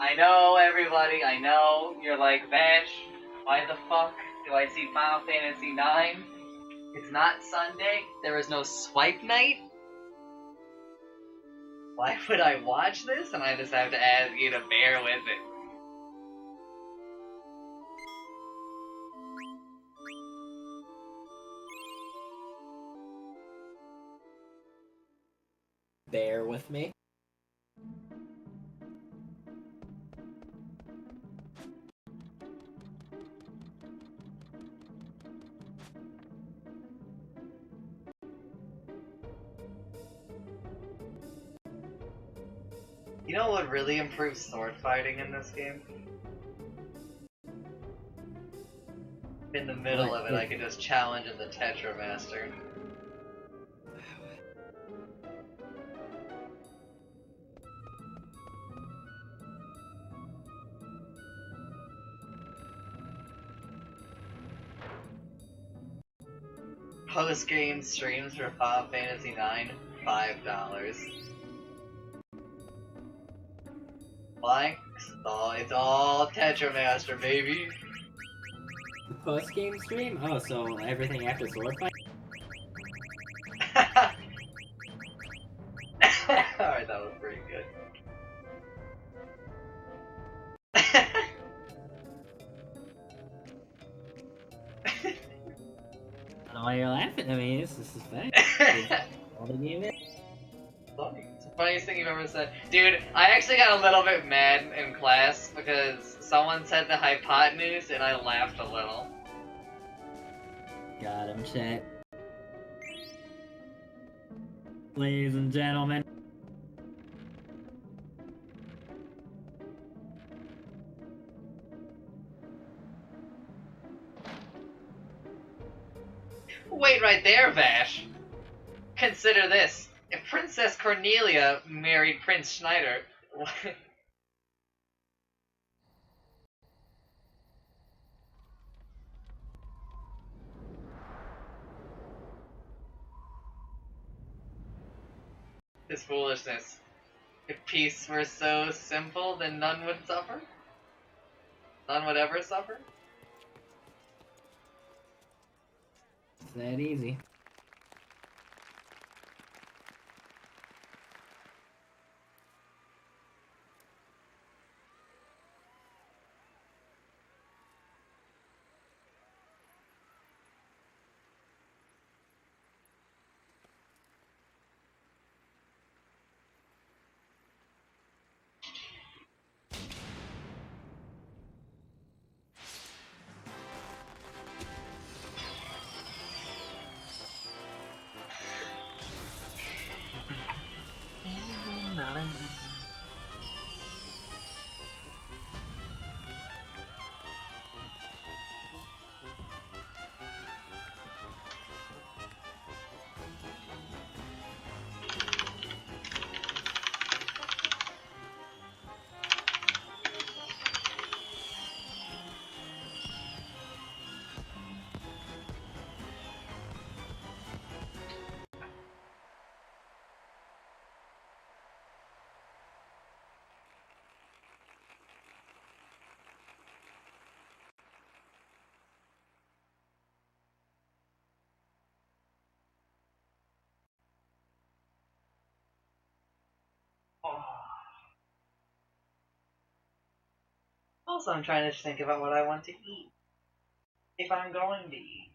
I know, everybody, I know. You're like, Vash, why the fuck do I see Final Fantasy IX? It's not Sunday. There is no swipe night. Why would I watch this? And I just have to ask you to bear with it. Bear with me. You know what really improves sword fighting in this game? In the middle of it, I could just challenge in the Tetramaster. Post-game streams for Final Fantasy IX, $5. Why? It's all Tetramaster, baby! Post game stream? Oh, so everything after sword fight? Alright, that was pretty good. I don't know why you're laughing. I mean, this is funny. All the game is. Funny. It's the funniest thing you've ever said. Dude, I actually got a little bit mad in class because someone said the hypotenuse and I laughed a little. Got him, chat. Ladies and gentlemen. Wait right there, Vash. Consider this. If Princess Cornelia married Prince Schneider... This foolishness. If peace were so simple, then none would suffer? None would ever suffer? It's that easy. Also, I'm trying to think about what I want to eat. If I'm going to eat.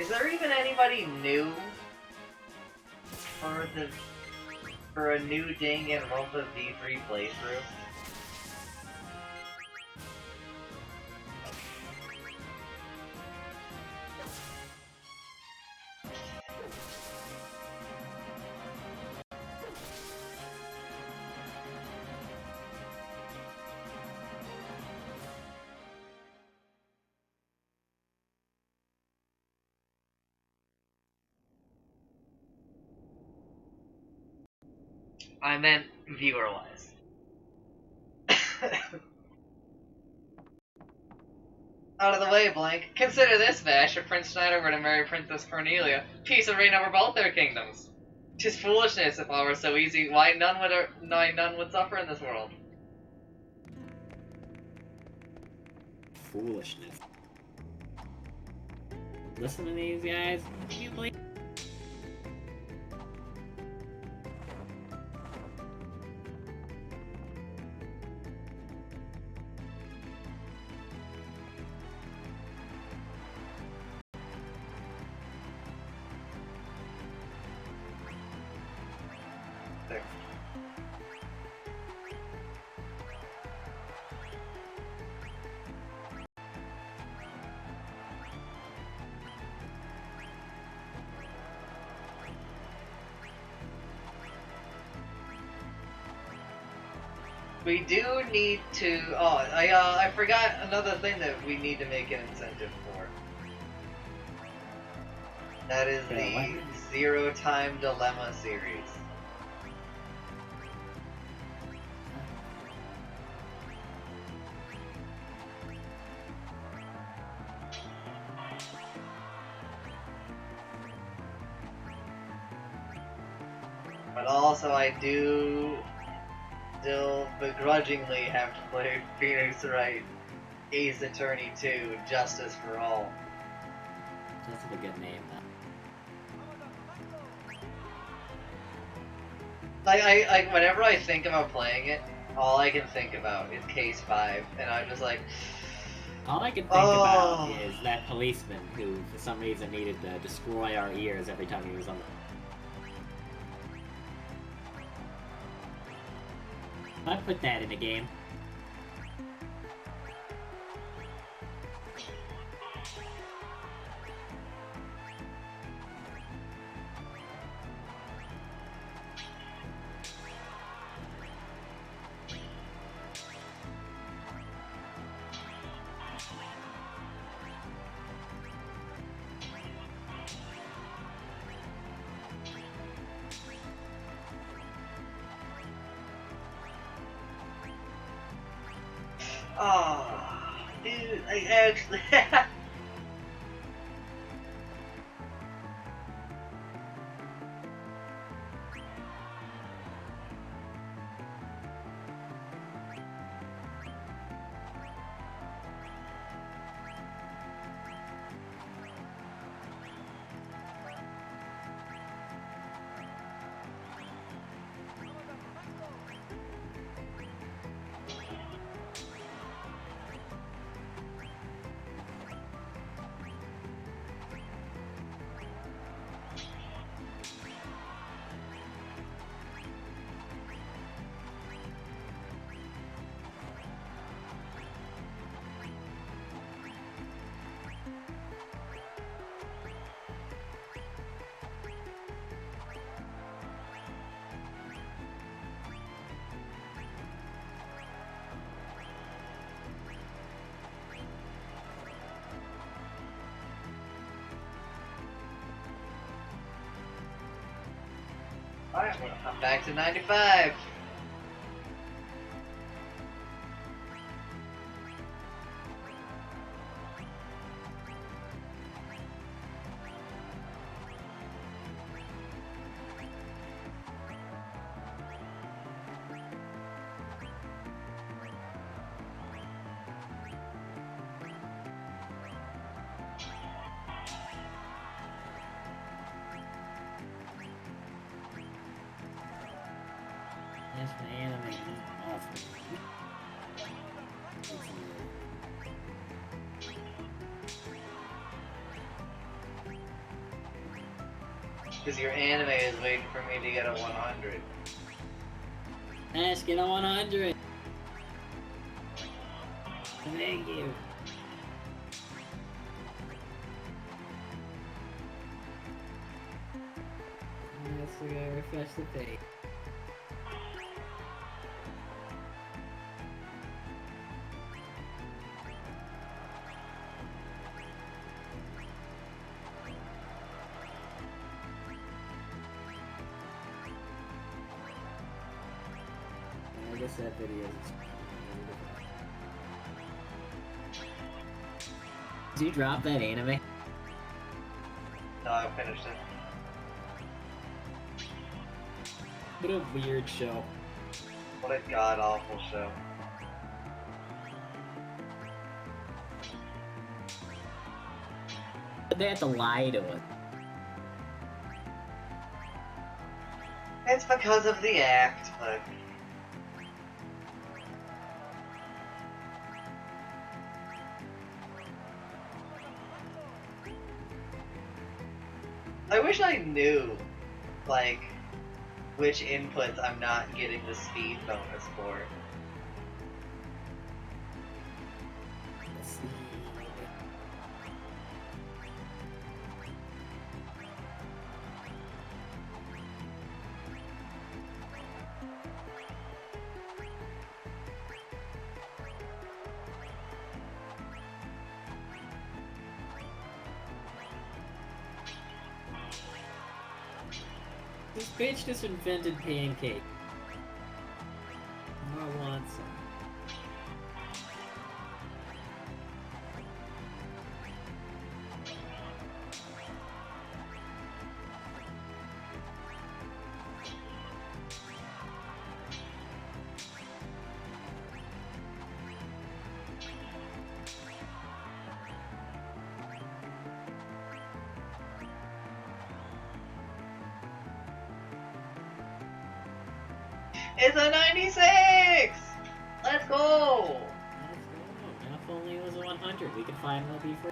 Is there even anybody new for a new Danganronpa V3 playthrough? I meant viewer-wise. Out of the way, Blank. Consider this, Vash, if Prince Schneider were to marry Princess Cornelia. Peace would reign over both their kingdoms. 'Tis foolishness if all were so easy. Why none would suffer in this world? Foolishness. Listen to these guys. Can you believe? There. We do need to. Oh, I forgot another thing that we need to make an incentive for. That is the Zero Time Dilemma series. But also, I do still begrudgingly have to play Phoenix Wright Ace Attorney 2 Justice for All. That's a good name, though. Like, whenever I think about playing it, all I can think about is Case 5, and I'm just like... All I can think about is that policeman who, for some reason, needed to destroy our ears every time he was on the... I'd put that in a game. Oh, dude, I actually... Alright, well, I'm back to 95. Yes, the anime is awful. Because your anime is waiting for me to get a 100. Ash, get a 100! Thank you! So we gotta refresh the page. I guess that video is... Did you drop that anime? No, I finished it. What a weird show. What a god-awful show. But they have to lie to us. It's because of the act, but... I wish I knew, like, which inputs I'm not getting the speed bonus for. Let's see. This bitch just invented pancake. I want some. It's a 96! Let's go! Let's go. Now if only it was a 100, we could finally be free.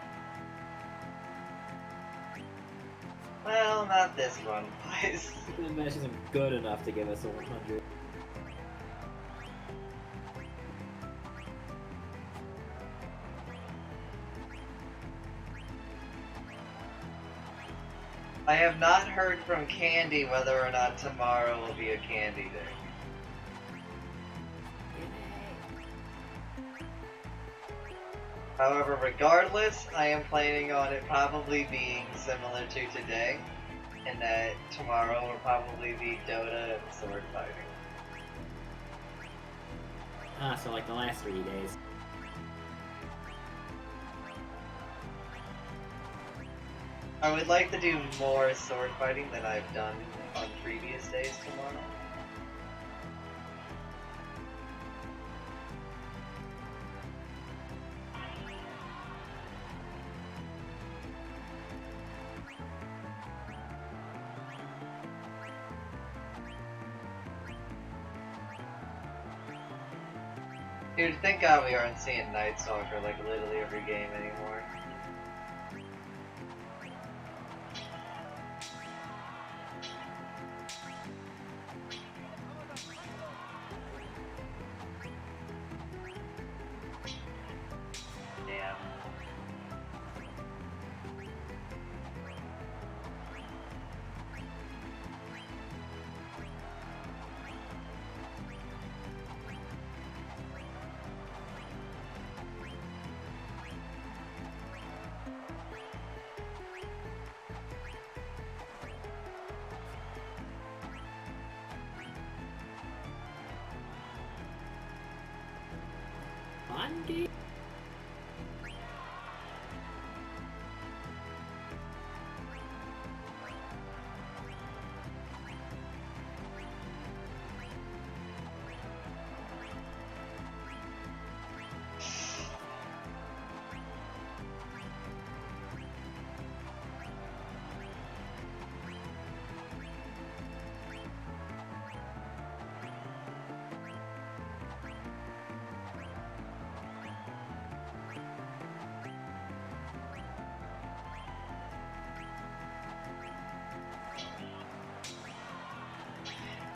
Well, not this one, boys. The mesh isn't good enough to give us a 100. I have not heard from Candy whether or not tomorrow will be a Candy day. However, regardless, I am planning on it probably being similar to today, in that tomorrow will probably be Dota and sword fighting. Ah, so like the last 3 days. I would like to do more sword fighting than I've done on previous days tomorrow. Dude, thank God we aren't seeing Night Stalker like literally every game anymore. Damn. Fun game?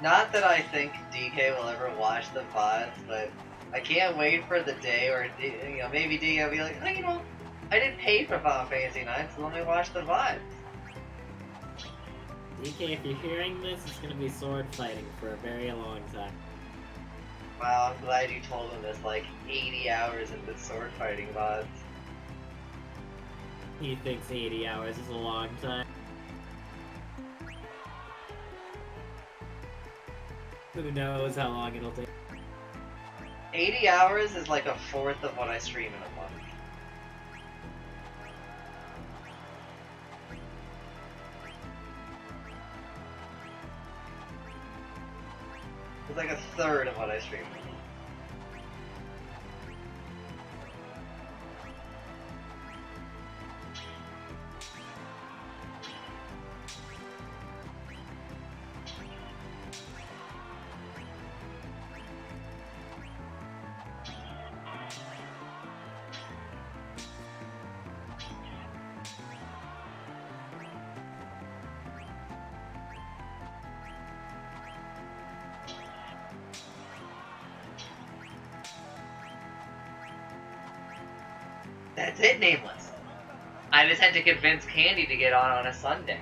Not that I think DK will ever watch the VODs, but I can't wait for the day where, maybe DK will be like, oh, I didn't pay for Final Fantasy IX, so let me watch the VODs. DK, if you're hearing this, it's gonna be sword fighting for a very long time. Wow, I'm glad you told him this, like, 80 hours into sword fighting VODs. He thinks 80 hours is a long time. Who knows how long it'll take? 80 hours is like a fourth of what I stream in a month. It's like a third of what I stream in a month. That's it, Nameless. I just had to convince Candy to get on a Sunday.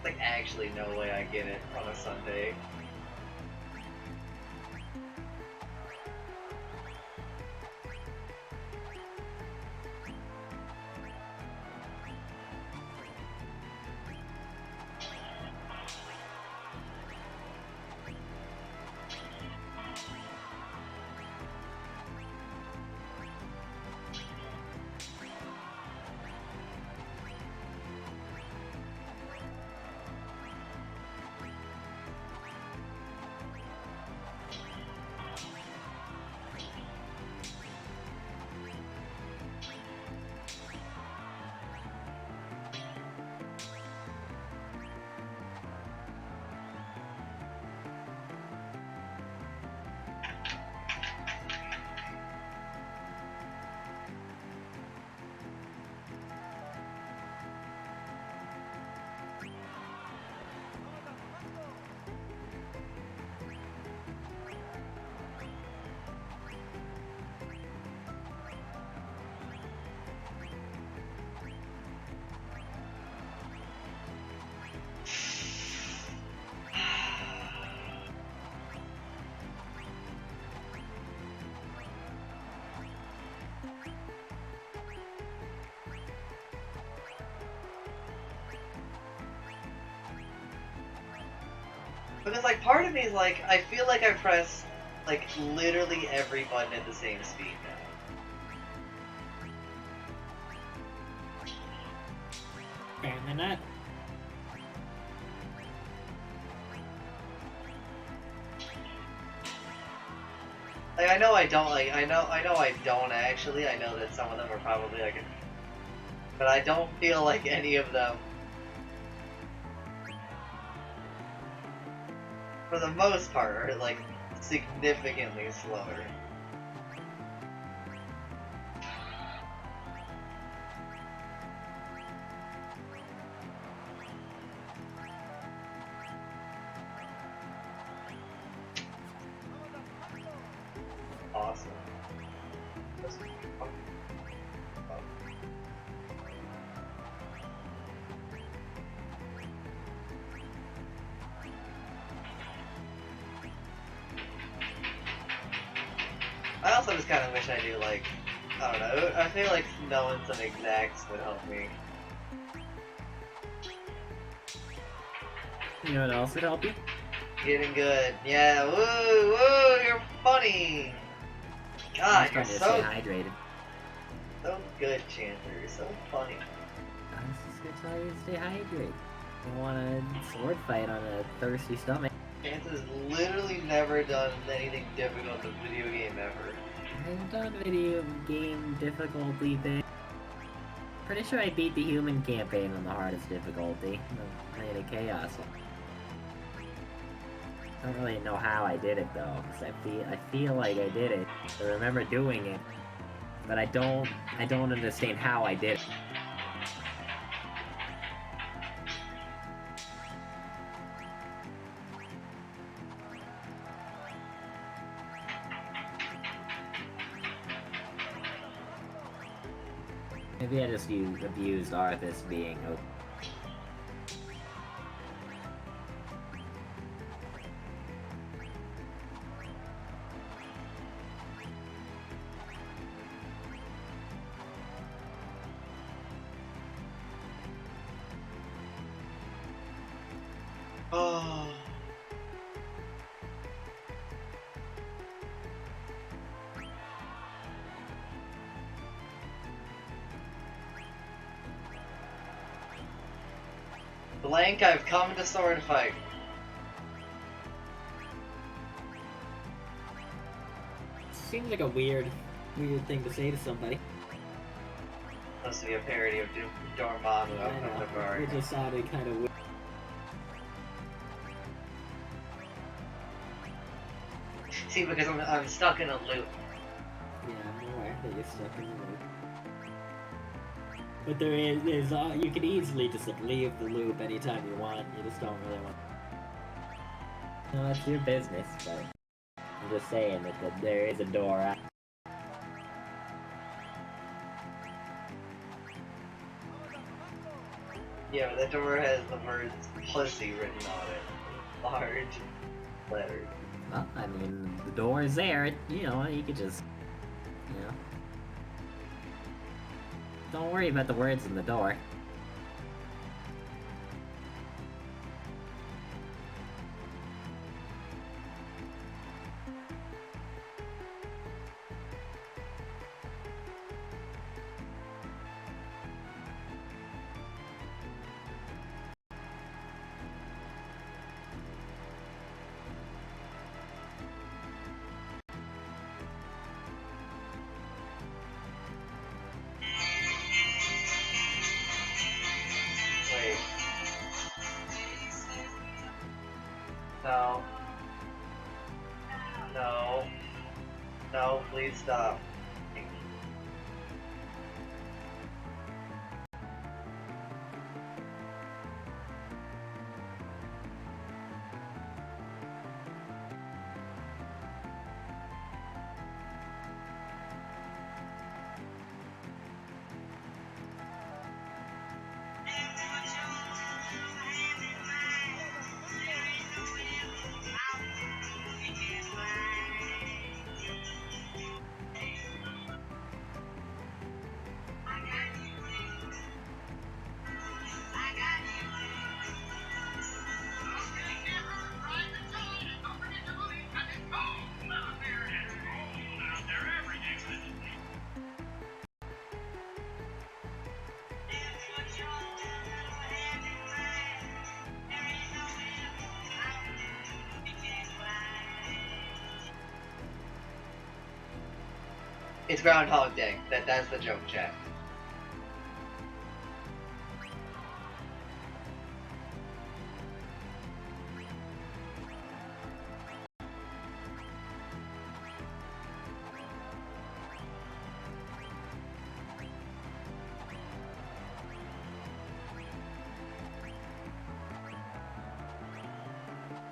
Like, actually no way I get it on a Sunday. Because, like, part of me is like, I feel like I press, like, literally every button at the same speed now. Apparently not. Like, I know I don't, like, I know I don't actually, I know that some of them are probably, like, but I don't feel like any of them, for the most part, are, like, significantly slower. Awesome. I also just kind of wish I knew, like, I don't know, I feel like knowing some exacts would help me. You know what else would help you? Getting good. Yeah, woo, woo, you're funny! God, you're I'm just so, trying to stay hydrated. so good, Chandler, you're so funny. I was just gonna tell you to stay hydrated. You want a sword fight on a thirsty stomach. Chance's literally never done anything difficult in a video game ever. I haven't done video game difficulty thing. Pretty sure I beat the human campaign on the hardest difficulty. The Reign of Chaos. don't really know how I did it though, because I feel like I did it. I remember doing it, but I don't understand how I did it. Maybe I just abused Arthas being okay. Oh. Blank, I've come to sword fight. Seems like a weird thing to say to somebody. Supposed to be a parody of Dormammu I from the know. bar. It just sounded kind of weird. See, because I'm stuck in a loop. Yeah, I'm aware that you're stuck in the loop. But there's you can easily just like leave the loop anytime you want. You just don't really want. No, it's your business, but I'm just saying that there is a door out. Yeah, but the door has the words pussy written on it. Large letters. Well, I mean, the door is there. You know, you could just, you know. Don't worry about the words in the door. Wait. No. No. No, please stop. It's Groundhog Day. That's the joke, chat.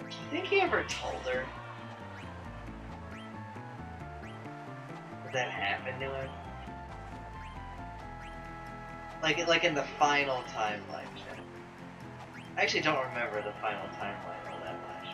I think he ever told her that happened to him. Like in the final timeline. I actually don't remember the final timeline all that much.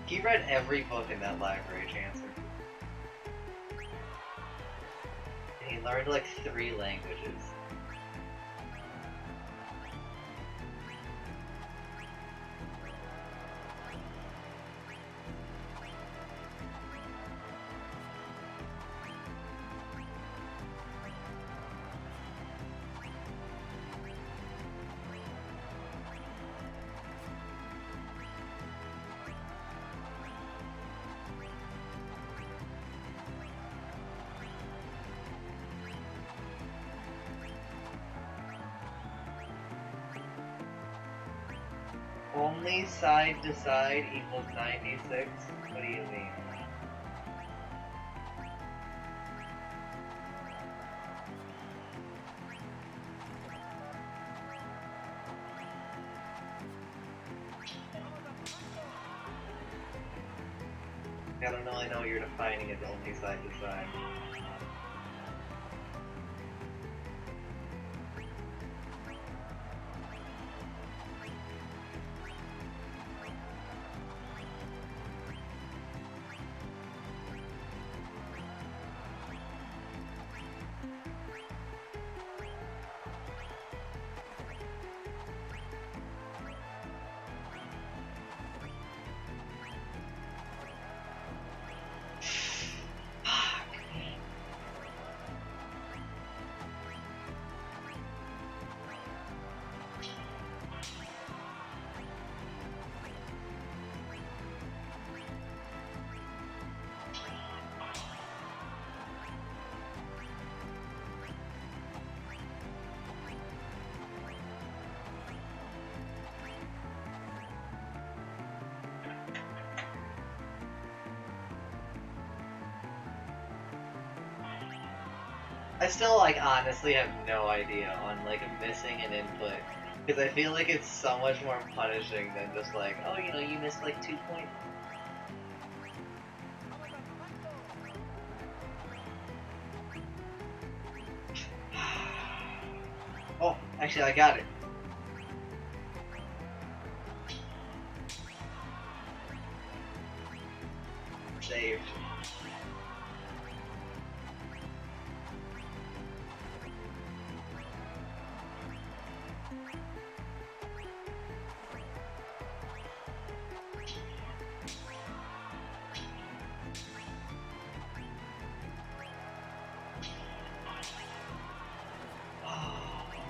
He read every book in that library, Chancellor. And he learned like 3 languages. Only side to side equals 96? What do you mean? I don't really know what you're defining as only side to side. I still, like, honestly have no idea on, like, missing an input. Because I feel like it's so much more punishing than just like, oh, you know, you missed, like, 2 points. Oh, actually, I got it. Saved.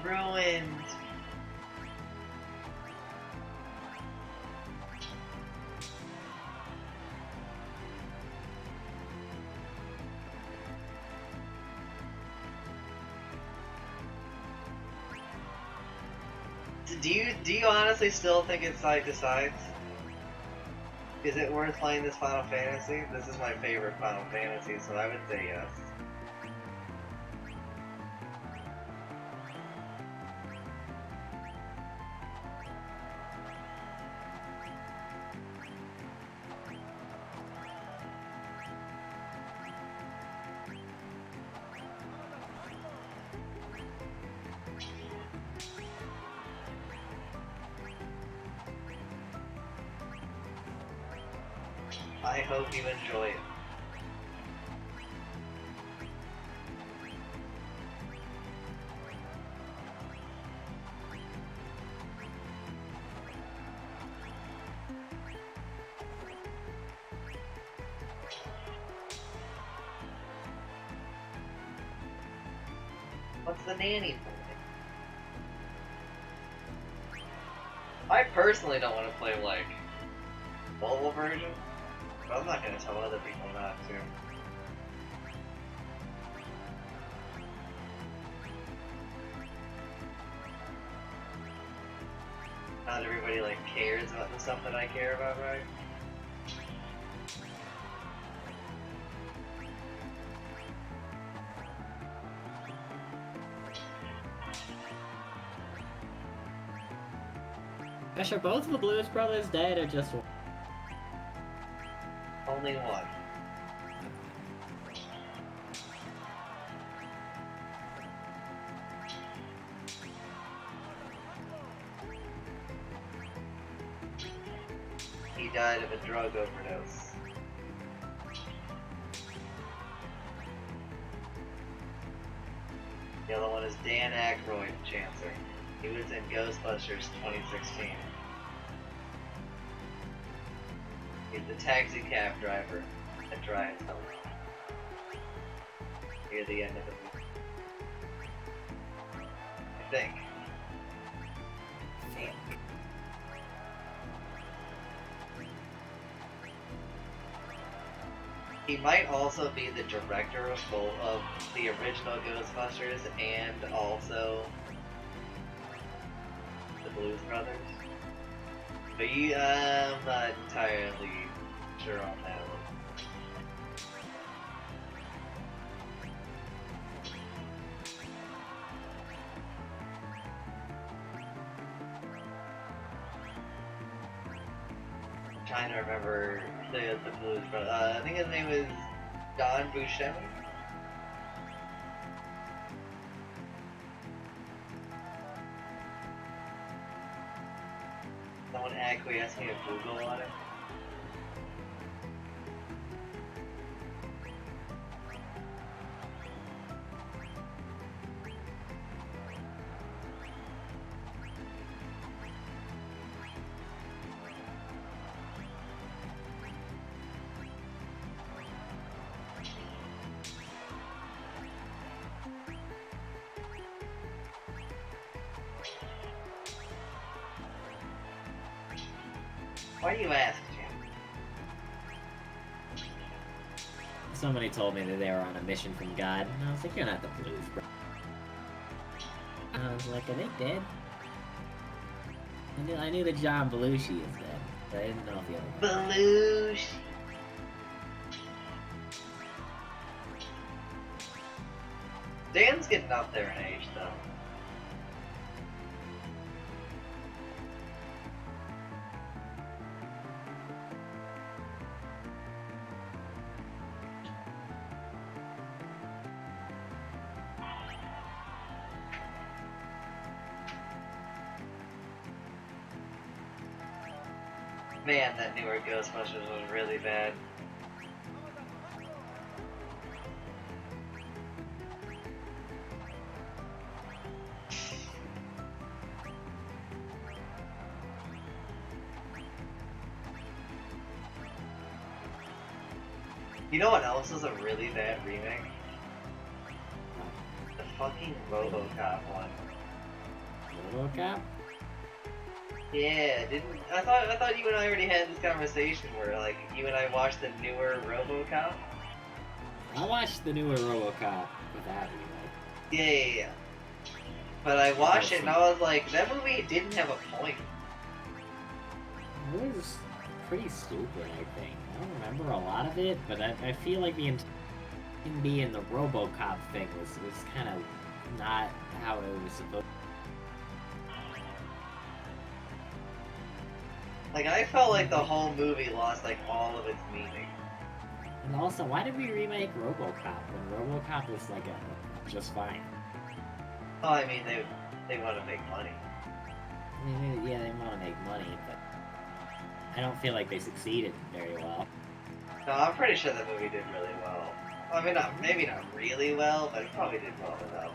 Ruined. Do you honestly still think it's side to sides? Is it worth playing this Final Fantasy? This is my favorite Final Fantasy, so I would say yes. I hope you enjoy it. What's the nanny for? I personally don't want to play, like, mobile version. But I'm not gonna tell other people not to. Not everybody, like, cares about the stuff that I care about, right? Gosh, are both the Blues Brothers dead or just one? Only one. He died of a drug overdose. The other one is Dan Aykroyd, Chancer. He was in Ghostbusters 2016. He's the taxi cab driver that drives them. Near the end of the movie. I think. He might also be the director of both of the original Ghostbusters and also the Blues Brothers. But I'm not entirely sure on that one. I'm trying to remember the Blues brother. I think his name is Don Buscemi. Someone acquiesced me to Google on it. Why do you ask, Jim? Somebody told me that they were on a mission from God, and I was like, you're not the Blues, bro. And I was like, are they dead? I knew that John Belushi is dead, but I didn't know if the other one. Belushi. Dan's getting up there in age, though. Man, that newer Ghostbusters was really bad. You know what else is a really bad remake? The fucking RoboCop one. RoboCop? Yeah, didn't I thought you and I already had this conversation where like you and I watched the newer RoboCop? I watched the newer RoboCop without you, Yeah. But I watched it and I was like, that movie didn't have a point. It was pretty stupid, I think. I don't remember a lot of it, but I feel like the entire and the RoboCop thing was kind of not how it was supposed to. Like, I felt like the whole movie lost, like, all of its meaning. And also, why did we remake RoboCop when RoboCop was, like, just fine? Oh, I mean, they want to make money. I mean, yeah, they want to make money, but I don't feel like they succeeded very well. No, I'm pretty sure the movie did really well. I mean, maybe not really well, but it probably did well enough.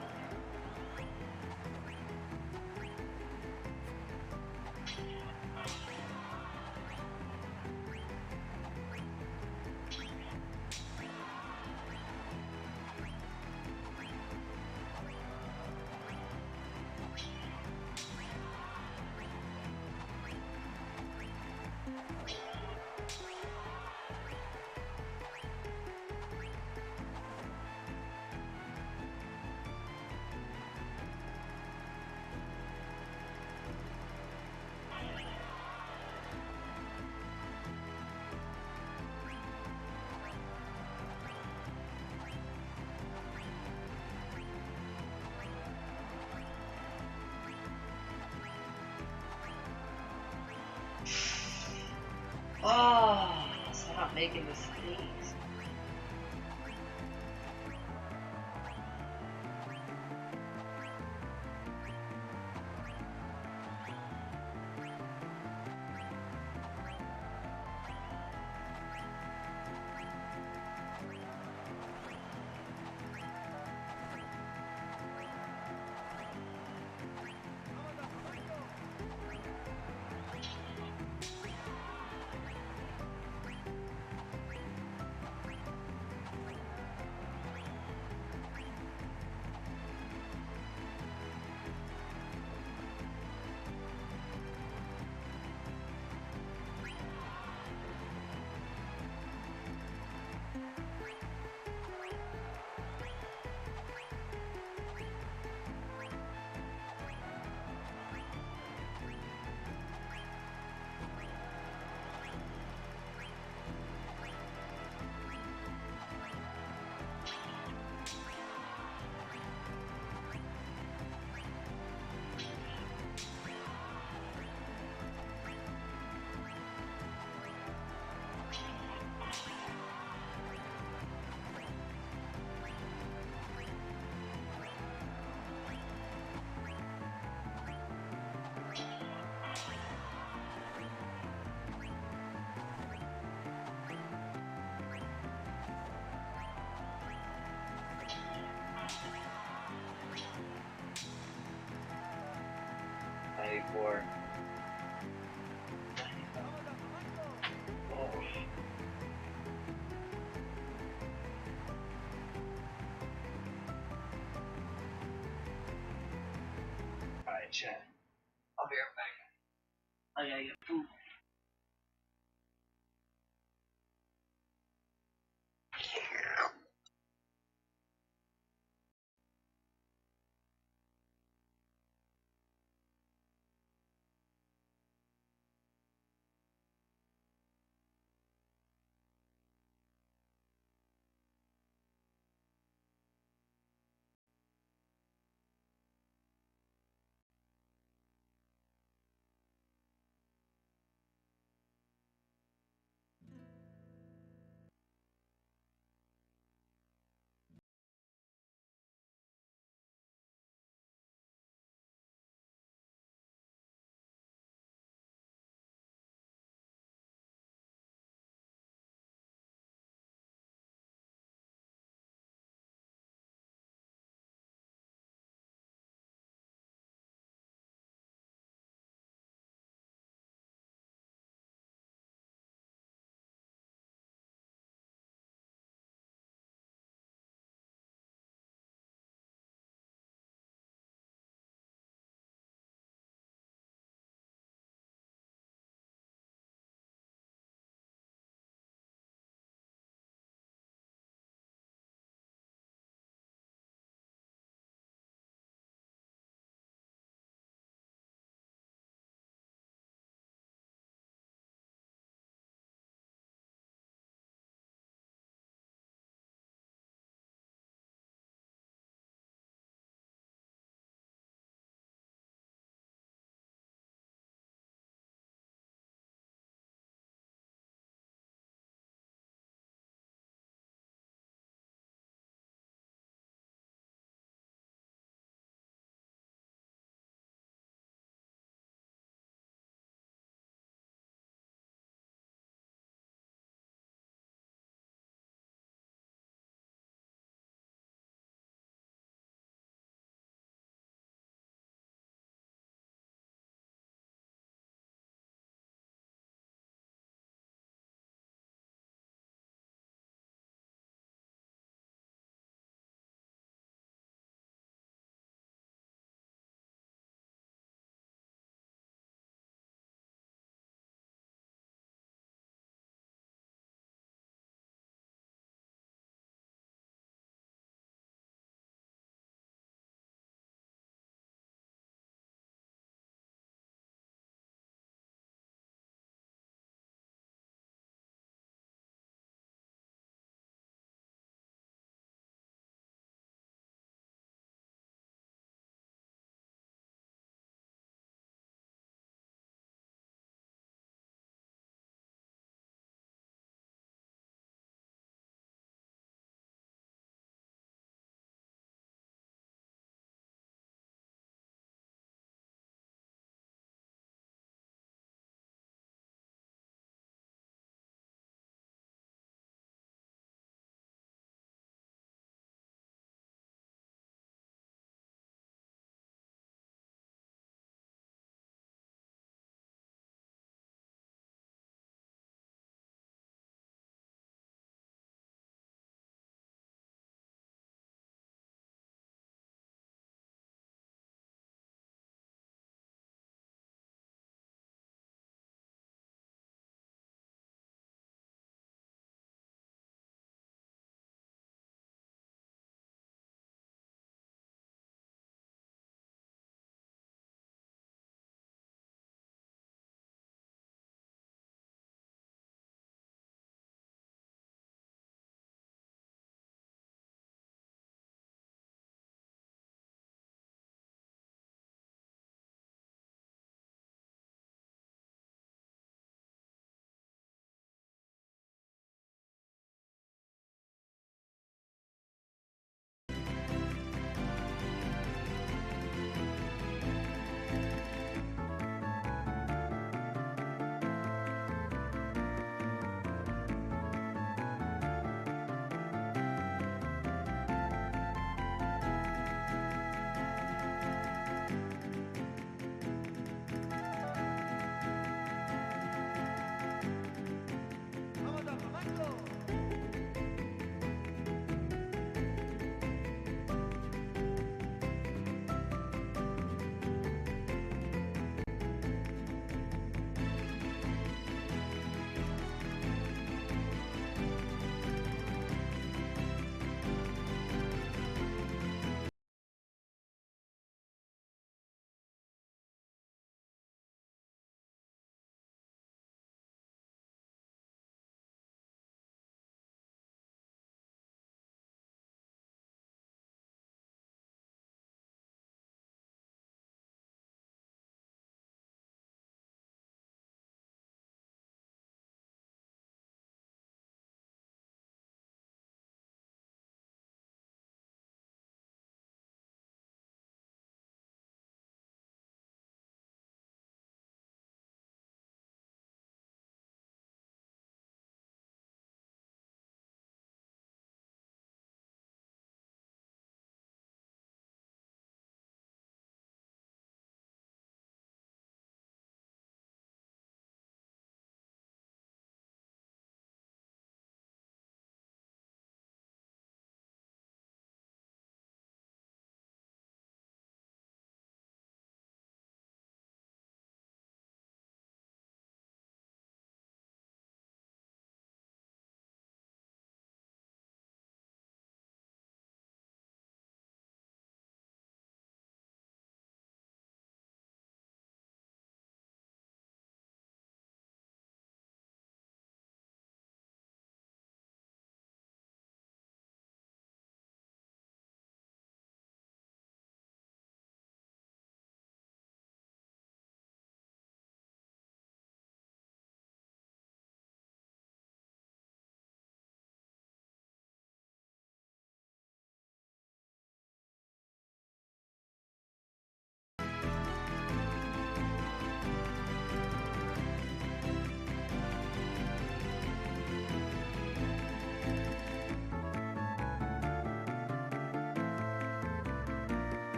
Oh, stop making mistakes. before. Oh. Alright, chat. I'll be right back. I gotta get food.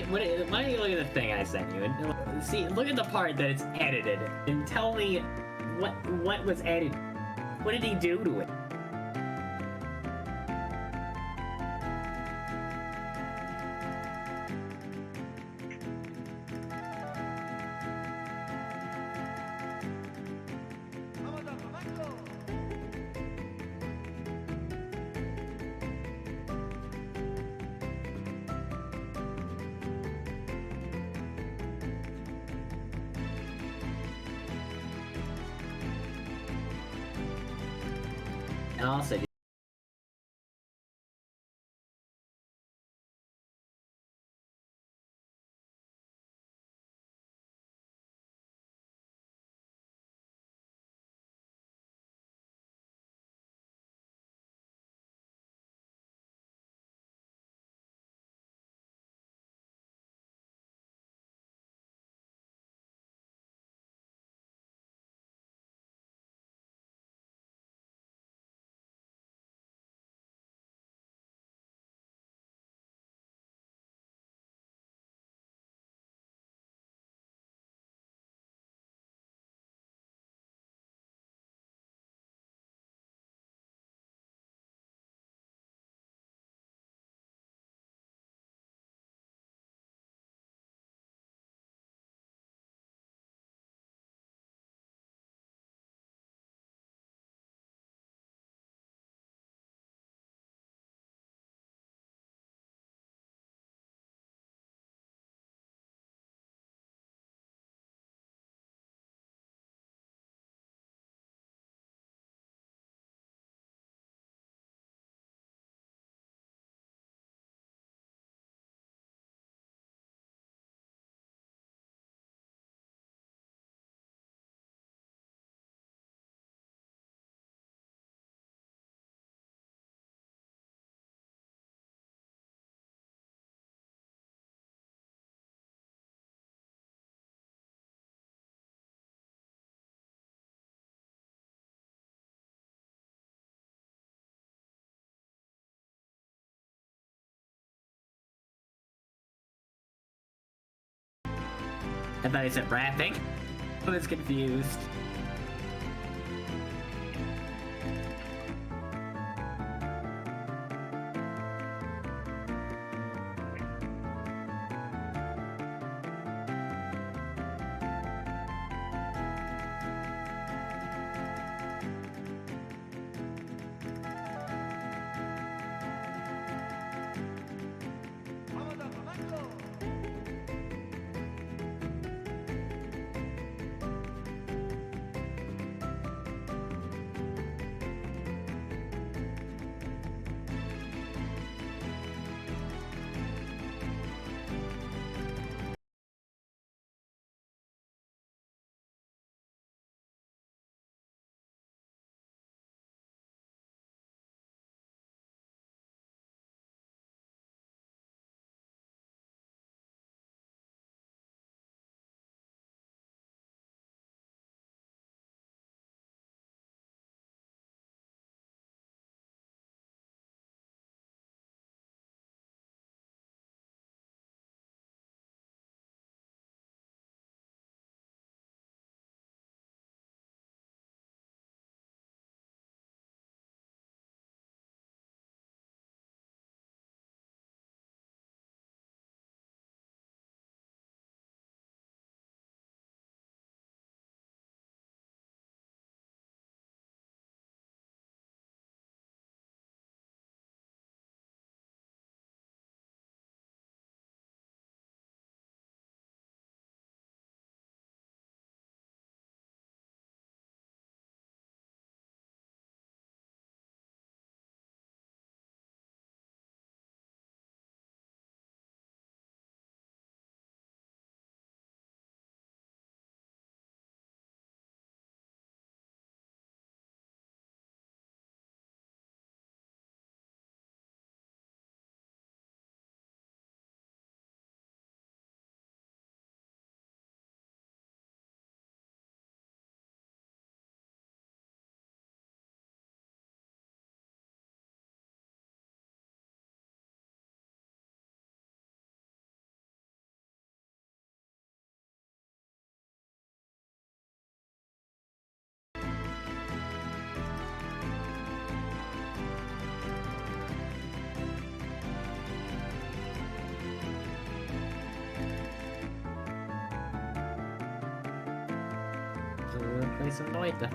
why don't you look at the thing I sent you and see, look at the part that it's edited and tell me what was edited. What did he do to it? And also, I thought he said rapping. I was confused. play some Noita.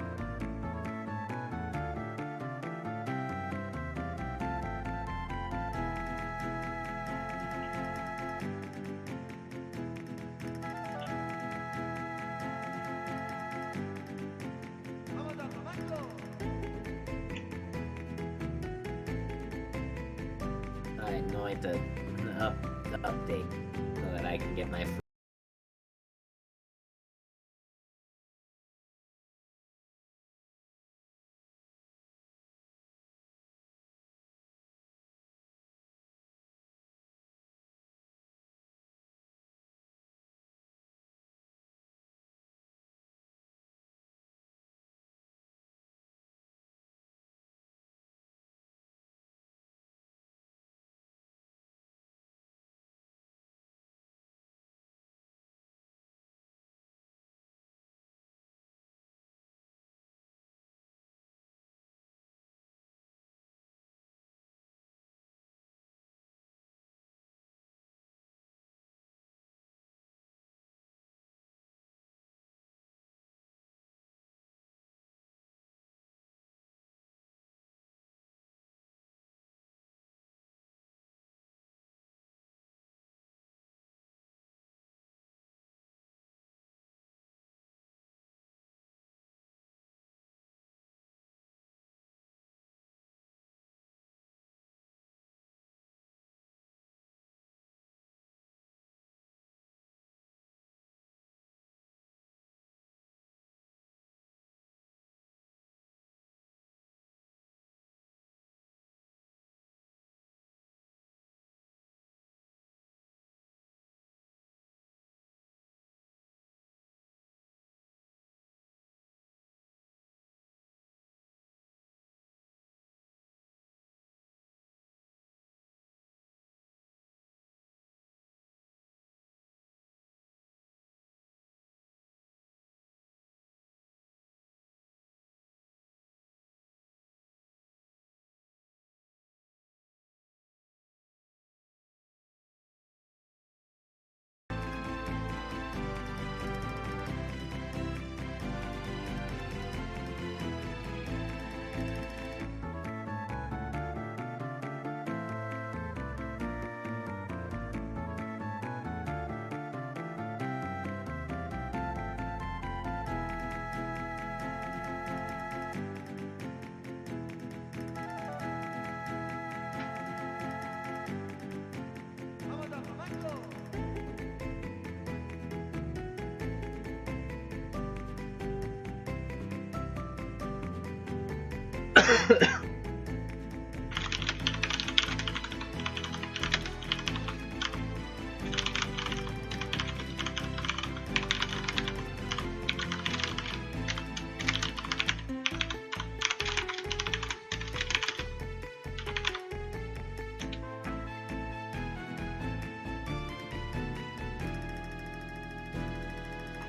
I Noita update so that I can get my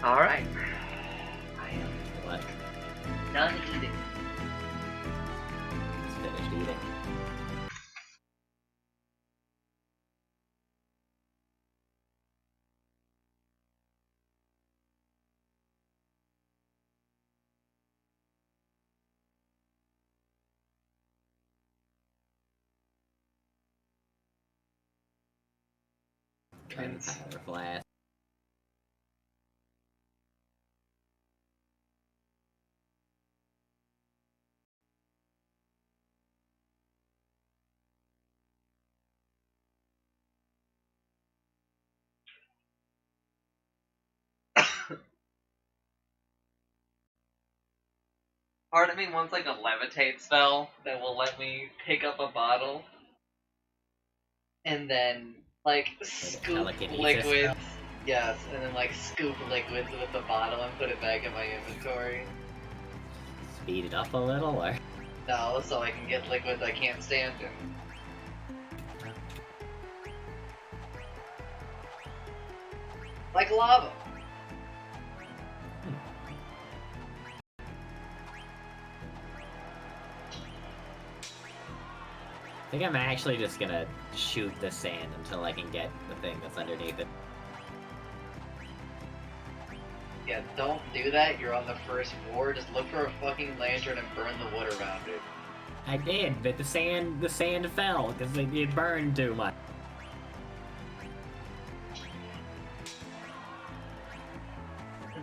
Alright. I am what? done eating. It's finished eating. Gunpowder flask. Part of me wants like a levitate spell that will let me pick up a bottle and then like scoop telekinesis liquids. Yes, and then like scoop liquids with the bottle and put it back in my inventory. Speed it up a little, or? No, so I can get liquids I can't stand in. Like lava. I think I'm actually just gonna shoot the sand until I can get the thing that's underneath it. Yeah, don't do that. You're on the first floor. Just look for a fucking lantern and burn the wood around it. I did, but the sand fell because it burned too much.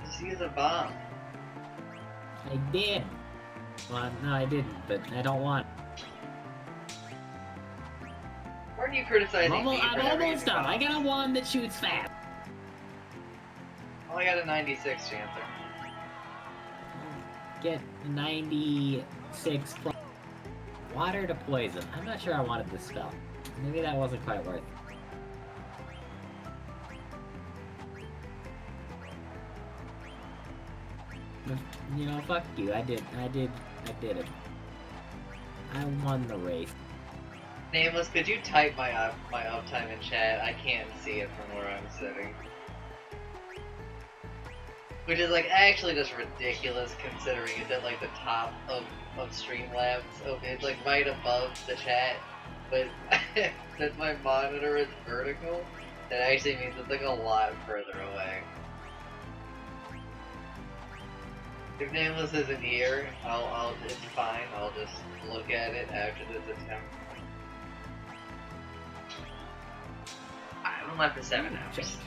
Just use a bomb. I did. Well, no, I didn't, but I don't want. Weren't you criticizing me for I'm never almost using done. I bombs? got a wand that shoots fast. Oh, I got a 96 chancer. Get 96 plus. Water to poison. I'm not sure I wanted this spell. Maybe that wasn't quite worth it. But, you know, fuck you. I did it. I won the race. Nameless, could you type my uptime in chat? I can't see it from where I'm sitting. Which is like actually just ridiculous considering it's at like the top of Streamlabs. It's like right above the chat, but since my monitor is vertical, that actually means it's like a lot further away. If Nameless isn't here, it's fine. I'll just look at it after this attempt. I've been left for 7 hours.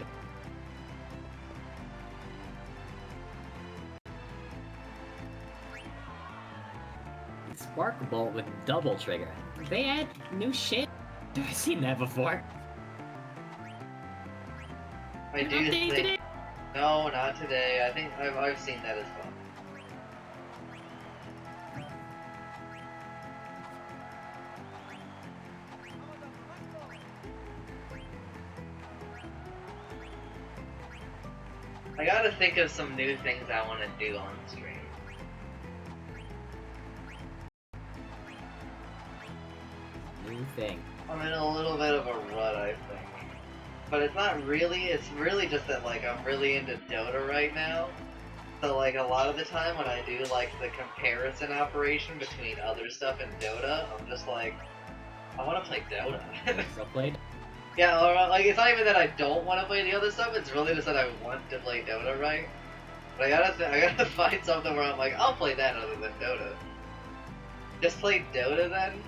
Spark Bolt with double trigger. They add new shit. Have I seen that before? I do think. Today? No, not today. I think I've seen that as well. I gotta think of some new things I want to do on stream. New thing. I'm in a little bit of a rut, I think. But it's not really, it's really just that, like, I'm really into Dota right now. So, like, a lot of the time when I do, like, the comparison operation between other stuff and Dota, I'm just like, I want to play Dota. Still played? Yeah, or, like, it's not even that I don't want to play the other stuff, it's really just that I want to play Dota, right? But I gotta find something where I'm like, I'll play that other than Dota. Just play Dota then?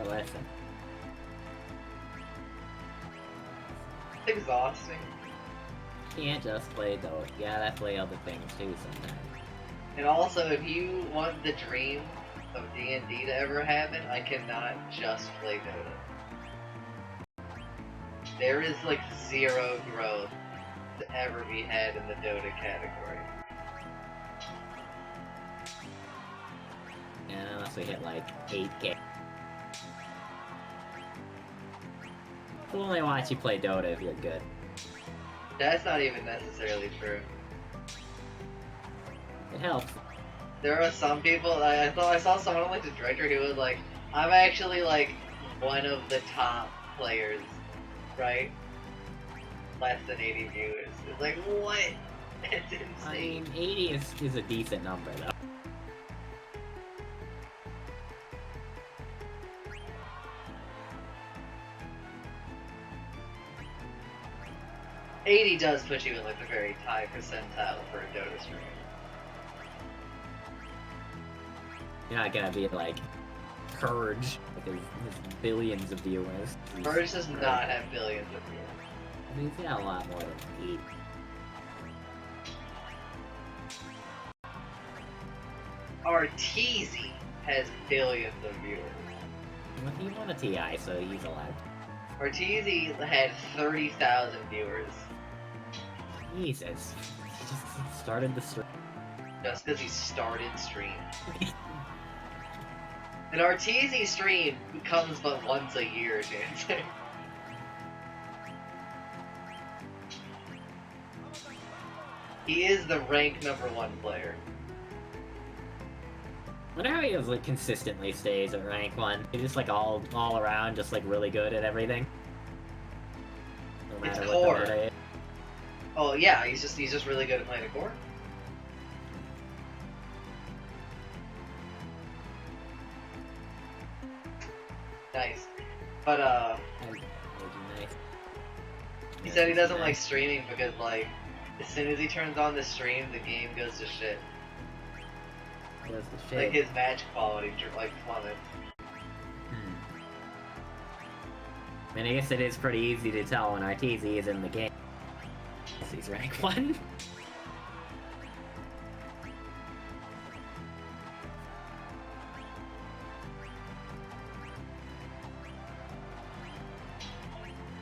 Oh, listen. It's exhausting. Can't just play Dota. You gotta play other things too sometimes. And also, if you want the dream of D&D to ever happen, I cannot just play Dota. There is like zero growth to ever be had in the Dota category. Yeah, unless we hit like 8K. We'll only watch you play Dota if you're good. That's not even necessarily true. It helps. There are some people, I saw someone like the director who was like, I'm actually like one of the top players, right? Less than 80 viewers. It's like, what? It's insane. I mean, 80 is a decent number though. $80 does put you in like the very high percentile for a Dota stream. You're not gonna be like Purge with his billions of viewers. Purge does not have billions of viewers. I mean, he's got a lot more than 8. Arteezy has billions of viewers. Well, he won a TI, so he's allowed. Arteezy had 30,000 viewers. Jesus. He just started the stream. Just because he started stream. An Arteezy stream comes but once a year, Jansen. He is the rank #1 player. I wonder how he just, like, consistently stays at rank 1. He's just, like, all around, just, like, really good at everything. No matter It's what core. the meta is. Oh yeah, he's just really good at playing a core. Nice. But That would be nice. He said he doesn't like streaming because, like, as soon as he turns on the stream, the game goes to shit. Goes to shit. Like, his match quality, like, plummets. I mean, I guess it is pretty easy to tell when Arteezy is in the game. He's rank 1.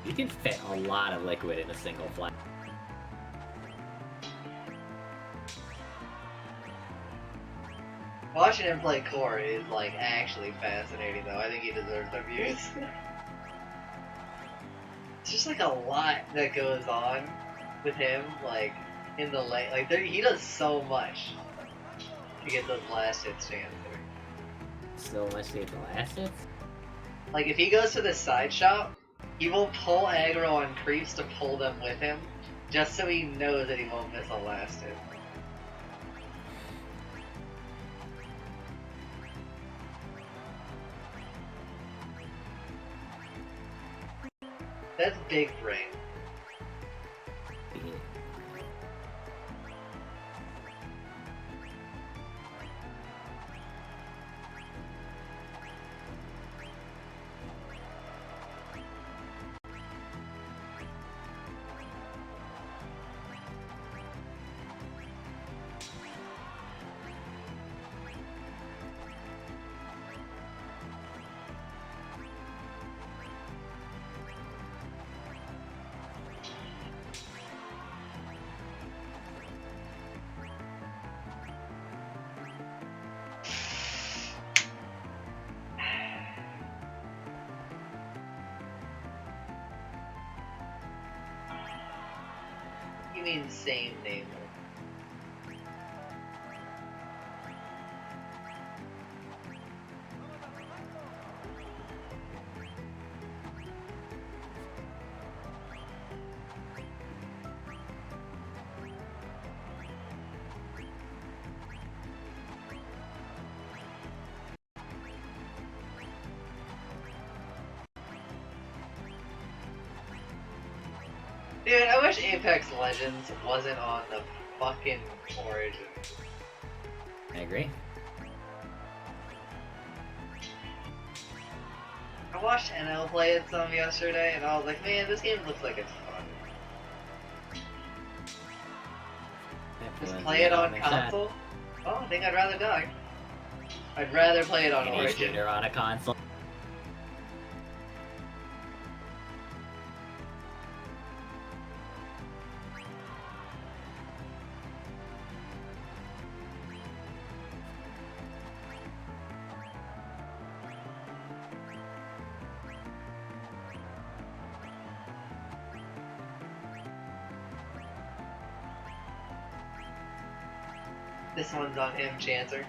You can fit a lot of liquid in a single flask. Watching him play core is, like, actually fascinating, though. I think he deserves their views. It's just, like, a lot that goes on with him, like, in the lane. Like, he does so much to get those last hits chances. So much to get the last hits? Like, if he goes to the side shop, he will pull aggro on creeps to pull them with him, just so he knows that he won't miss a last hit. That's big brain. You mean same name? Dude, I wish Apex Legends wasn't on the fucking Origin. I agree. I watched NL play it some yesterday, and I was like, man, this game looks like it's fun. Just play it on console? Oh, I think I'd rather die. I'd rather play it on Origin. You're on a console. This one's on him, Chancer.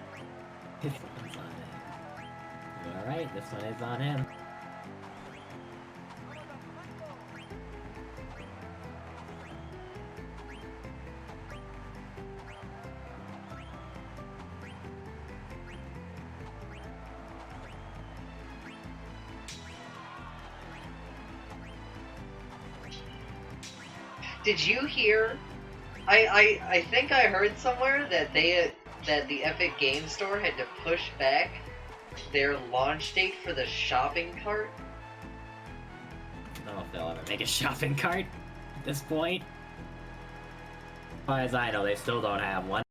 This one's on him. Alright, this one is on him. Did you hear? I think I heard somewhere that that the Epic Game Store had to push back their launch date for the shopping cart. I don't know if they'll ever make a shopping cart at this point. As far as I know, they still don't have one.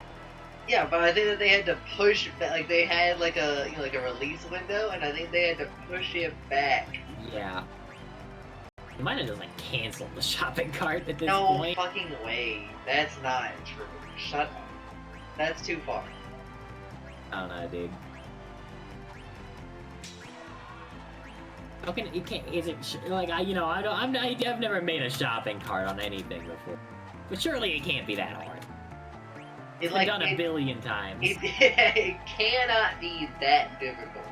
Yeah, but I think that they had to push back, like they had like a like a release window, and I think they had to push it back. Yeah. You might have just like canceled the shopping cart at this No point. fucking way. That's not true. Shut up. That's too far. I don't know, dude. How can you can't? Is it like I've never made a shopping cart on anything before, but surely it can't be that hard. It's been done a billion times. It cannot be that difficult.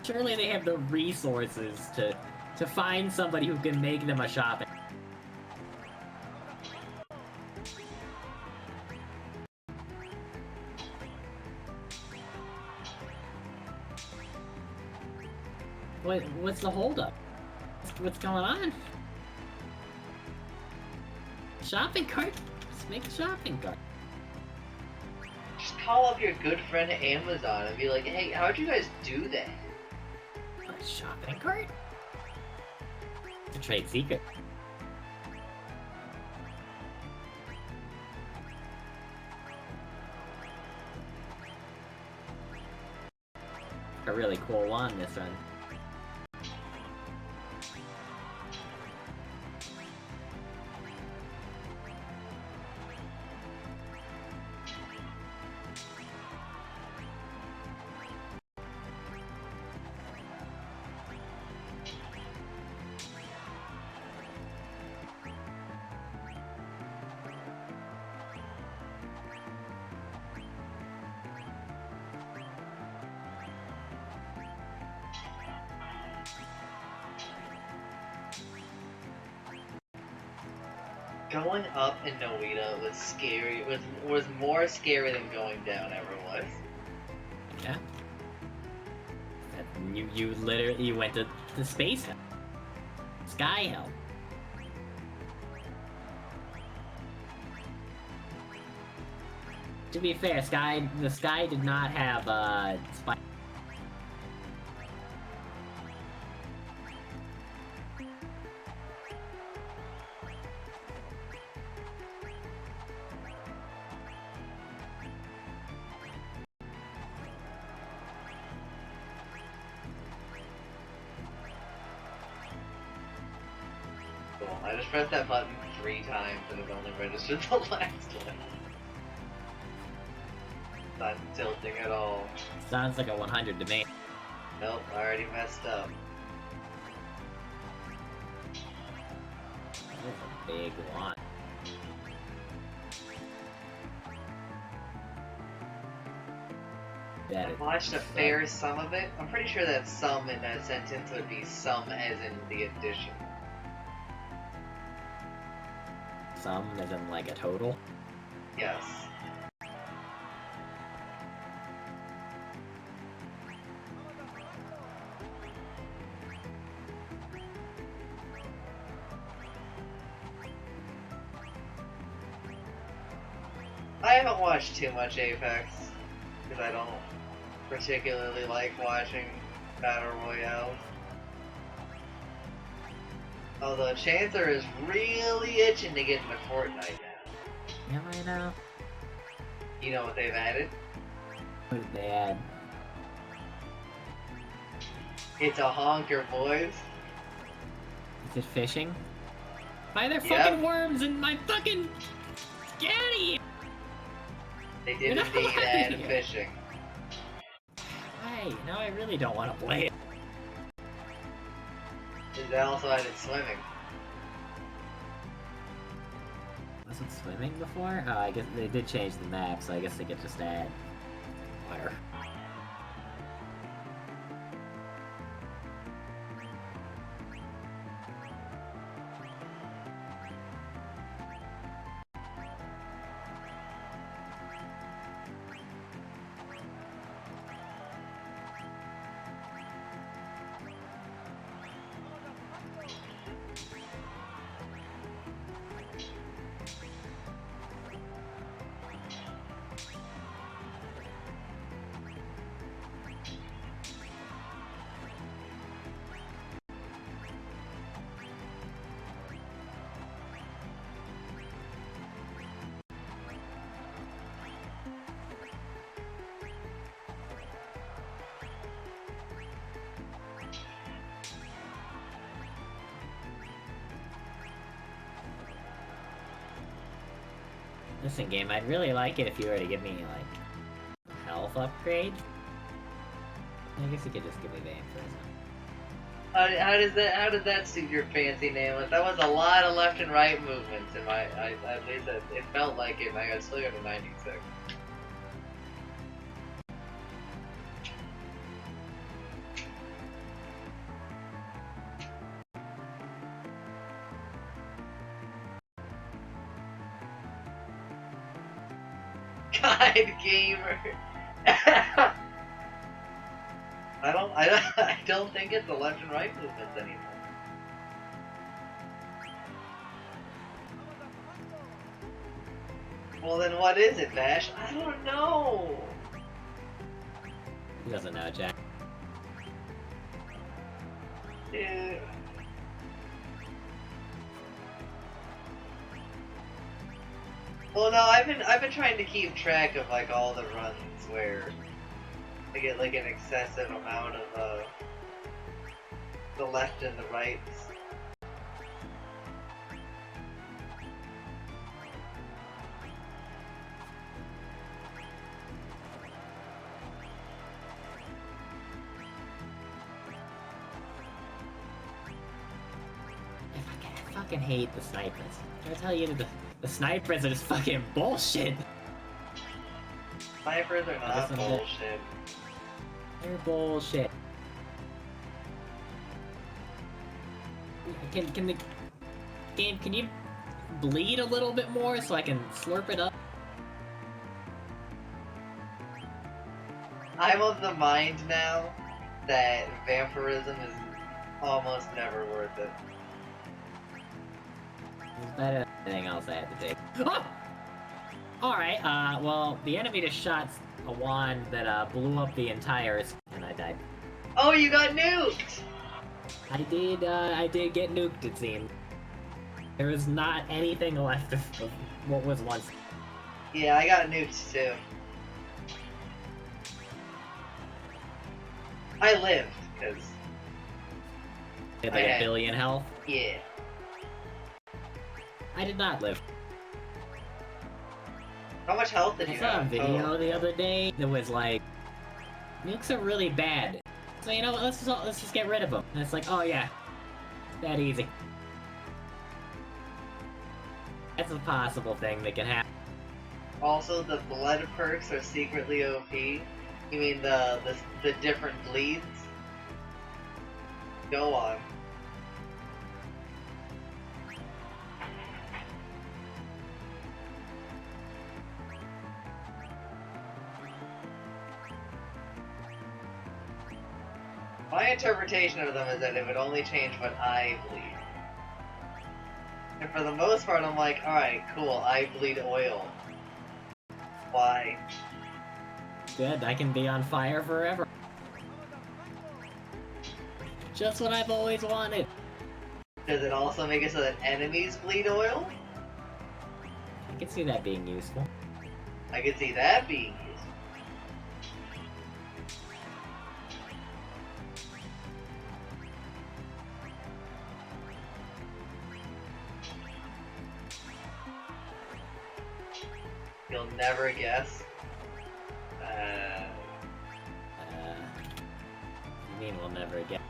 Surely they have the resources to find somebody who can make them a shopping. What's the holdup? What's going on? shopping cart. Just make a shopping cart. Just call up your good friend Amazon and be like, hey, how'd you guys do that? A shopping cart? It's a trade secret. A really cool one, this one. Going up in Noita was scary. Was more scary than going down ever was. Yeah. You literally went to space hell. Sky hell. To be fair, the sky did not have spikes. Cool. I just pressed that button 3 times and it only registered the last one. Not tilting at all. Sounds like a 100 to me. Nope, I already messed up. That's a big one. I watched a fair sum of it. I'm pretty sure that sum in that sentence would be sum as in the addition. Some as in like a total? Yes. I haven't watched too much Apex, because I don't particularly like watching Battle Royale. Although Chancellor is really itching to get into Fortnite now. Yeah, I know. You know what they've added? What did they add? It's a honker, boys. Is it fishing? Why are there Yep. fucking worms in my fucking caddy? They did Get indeed out of add here. fishing. Why? Now I really don't want to play it. They also added swimming. Was it swimming before? Oh, I guess they did change the map, so I guess they could just add water. Listen, game, I'd really like it if you were to give me, like, a health upgrade. I guess you could just give me Vayne first. How did that suit your fancy name? That was a lot of left and right movements in my, at least it felt like it, and I got still got to 96. God, gamer. I don't think it's the left and right movements anymore. Well, then what is it, Vash? I don't know. He doesn't know, Jack. Dude. Well, no, I've been trying to keep track of like all the runs where I get like an excessive amount of the left and the rights. I fucking hate the snipers. I tell you, the snipers are just fucking bullshit. Snipers are not bullshit. They're bullshit. Can the game, can you bleed a little bit more so I can slurp it up? I'm of the mind now that vampirism is almost never worth it. It's better than anything else I had to take. Oh! Alright, well, the enemy just shot a wand that, blew up the entire... and I died. Oh, you got nuked! I did get nuked, it seemed. There was not anything left of what was once. Yeah, I got nuked too. I lived, because... I had like a billion health. Yeah. I did not live. How much health did you have? I saw a video the other day that was like, nukes are really bad. So you know what, let's just get rid of them. And it's like, oh yeah, that easy. That's a possible thing that can happen. Also, the blood perks are secretly OP. You mean the different bleeds? Go on. My interpretation of them is that it would only change when I bleed. And for the most part, I'm like, alright, cool, I bleed oil. Why? Good, I can be on fire forever. Just what I've always wanted. Does it also make it so that enemies bleed oil? I can see that being useful. I could see that being useful. You'll never guess. You mean we'll never get?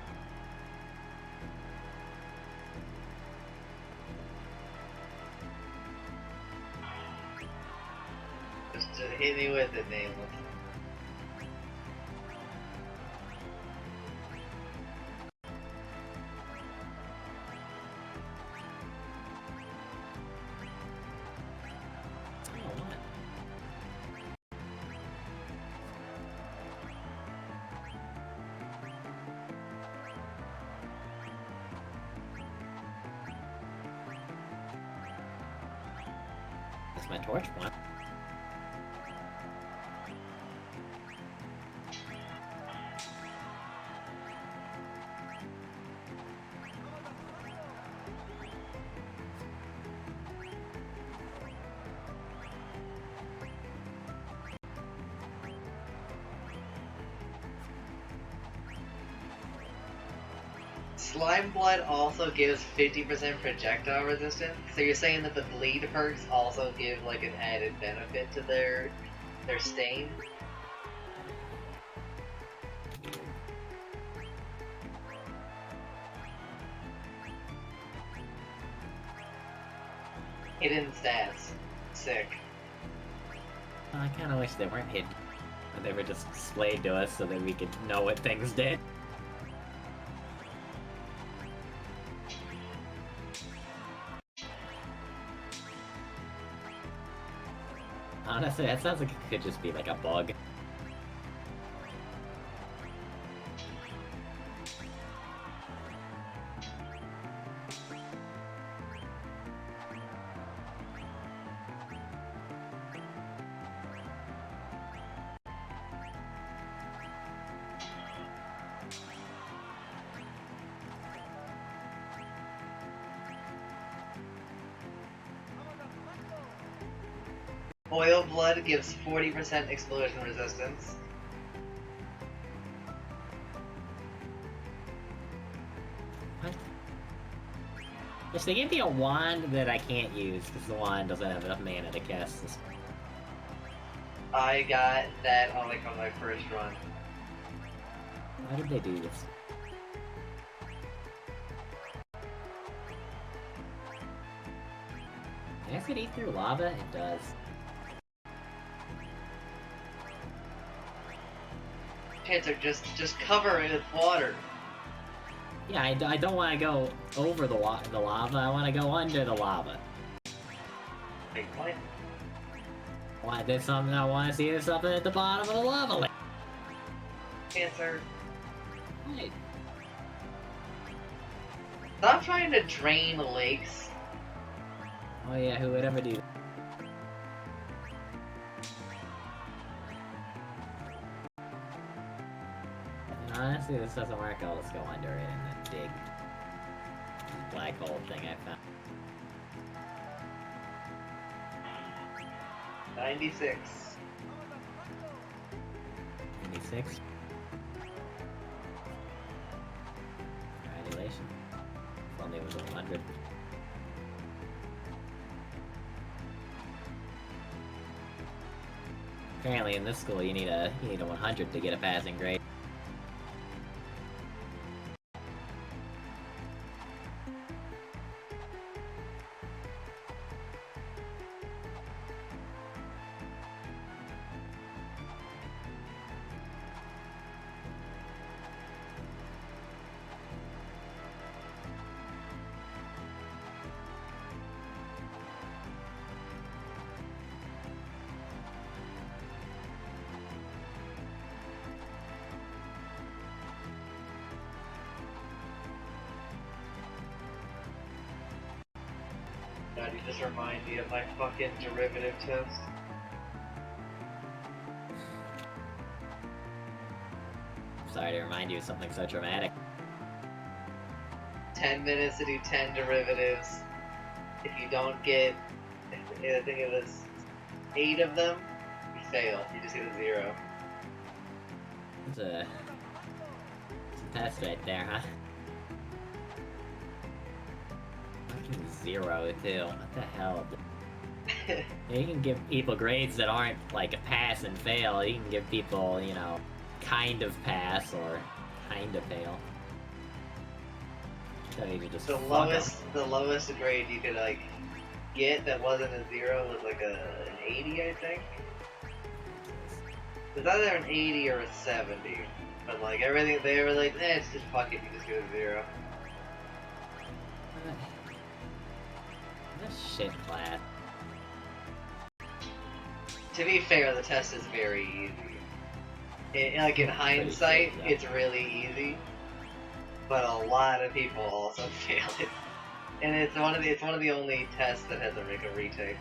Just hit me with it, Nameless. That's my torch one. Slime Blood also gives 50% projectile resistance, so you're saying that the bleed perks also give like an added benefit to their stain? Hidden stats. Sick. I kinda wish they weren't hidden. They were just displayed to us so that we could know what things did. Honestly, that sounds like it could just be like a bug. Oil blood gives 40% explosion resistance. What? Yes, they gave me a wand that I can't use because the wand doesn't have enough mana to cast this. I got that on my first run. Why did they do this? I guess it eat through lava? It does. Chancer, just cover it with water. Yeah, I don't want to go over the lava, I want to go under the lava. Wait, what? Why, there's something I want to see, there's something at the bottom of the lava lake. Chancer. Wait. Stop trying to drain lakes. Oh yeah, who would ever do that? Honestly, this doesn't work, I'll just go under it and then dig. Black hole thing I found. 96. 96. Congratulations. If only it was 100. Apparently in this school you need a 100 to get a passing grade. God, you just remind me of my fucking derivative test. Sorry to remind you of something so dramatic. 10 minutes to do 10 derivatives. If you don't get, I think it was 8 of them, you fail. You just get a 0. It's a test right there, huh? Fucking 0 too. What the hell? You can give people grades that aren't like a pass and fail. You can give people, you know, kind of pass or kind of fail. So you could just the lowest grade you could like get that wasn't a 0 was like an 80, I think. It was either an 80 or a 70. But like everything, they were like, it's just fuck it, you just get a 0. This shit class. To be fair, the test is very easy. Like in hindsight, it's really easy. But a lot of people also fail it. And it's one of the only tests that has a retake.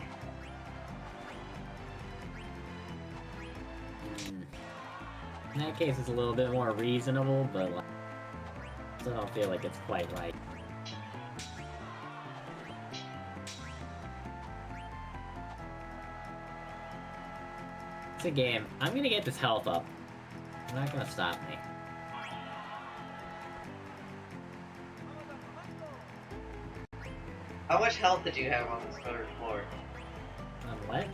In that case, it's a little bit more reasonable, but like, I still don't feel like it's quite right. It's a game. I'm gonna get this health up. It's not gonna stop me. How much health did you have on this third floor? On what?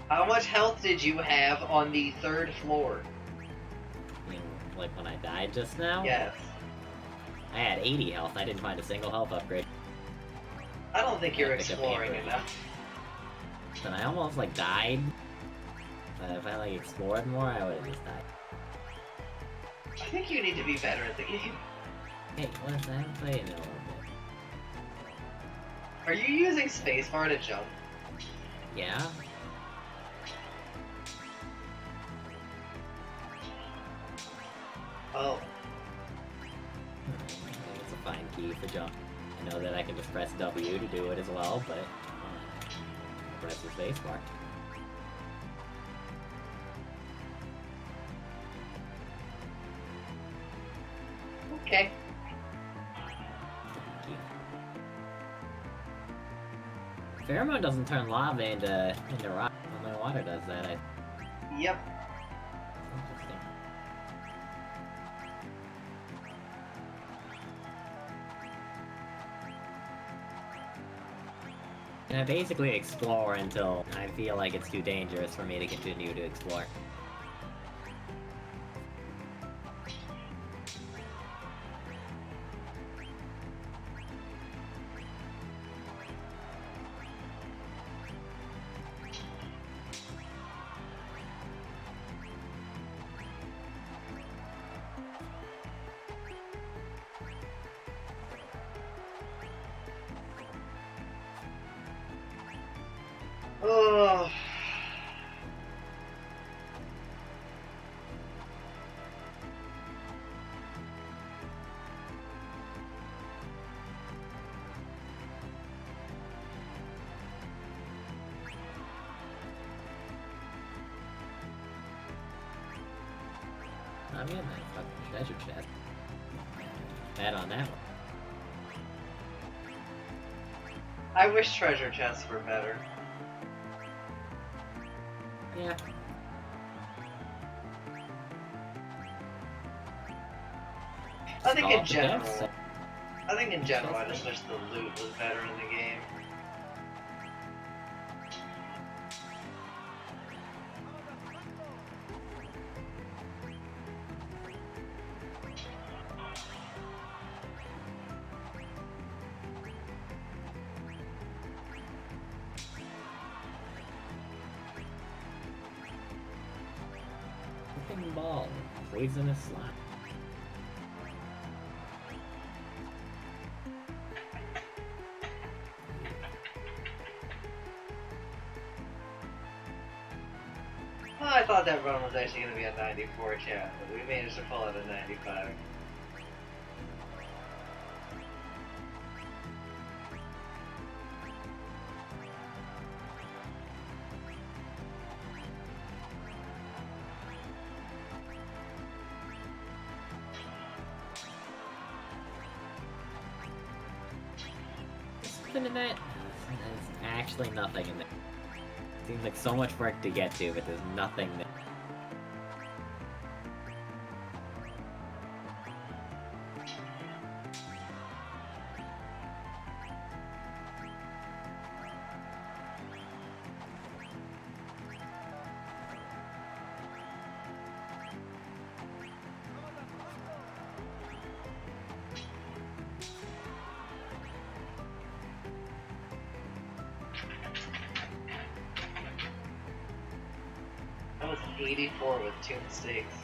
How much health did you have on the third floor? You mean, like when I died just now? Yes. I had 80 health. I didn't find a single health upgrade. I don't think you're exploring enough. And I almost like died. But if I like explored more, I would have just died. I think you need to be better at the game. Hey, listen, I haven't played in a little bit. Are you using spacebar to jump? Yeah? Oh. I think it's a fine key for jump. I know that I can just press W to do it as well, but press the spacebar. Okay. Pheromone doesn't turn lava into rock. I don't know water does that. Yep. Interesting. And I basically explore until I feel like it's too dangerous for me to continue to explore. Oh. I'm in that fucking treasure chest. Bet on that one. I wish treasure chests were better. Yeah. I think in Stall the general, devs. I just wish the loot was better in the game. Fucking ball. Poisonous slime. Oh, I thought that run was actually going to be a 94 chat, but we managed to pull out a 95. Something in that? There's actually nothing in there. Seems like so much work to get to, but there's nothing there. That was 84 with 2 mistakes.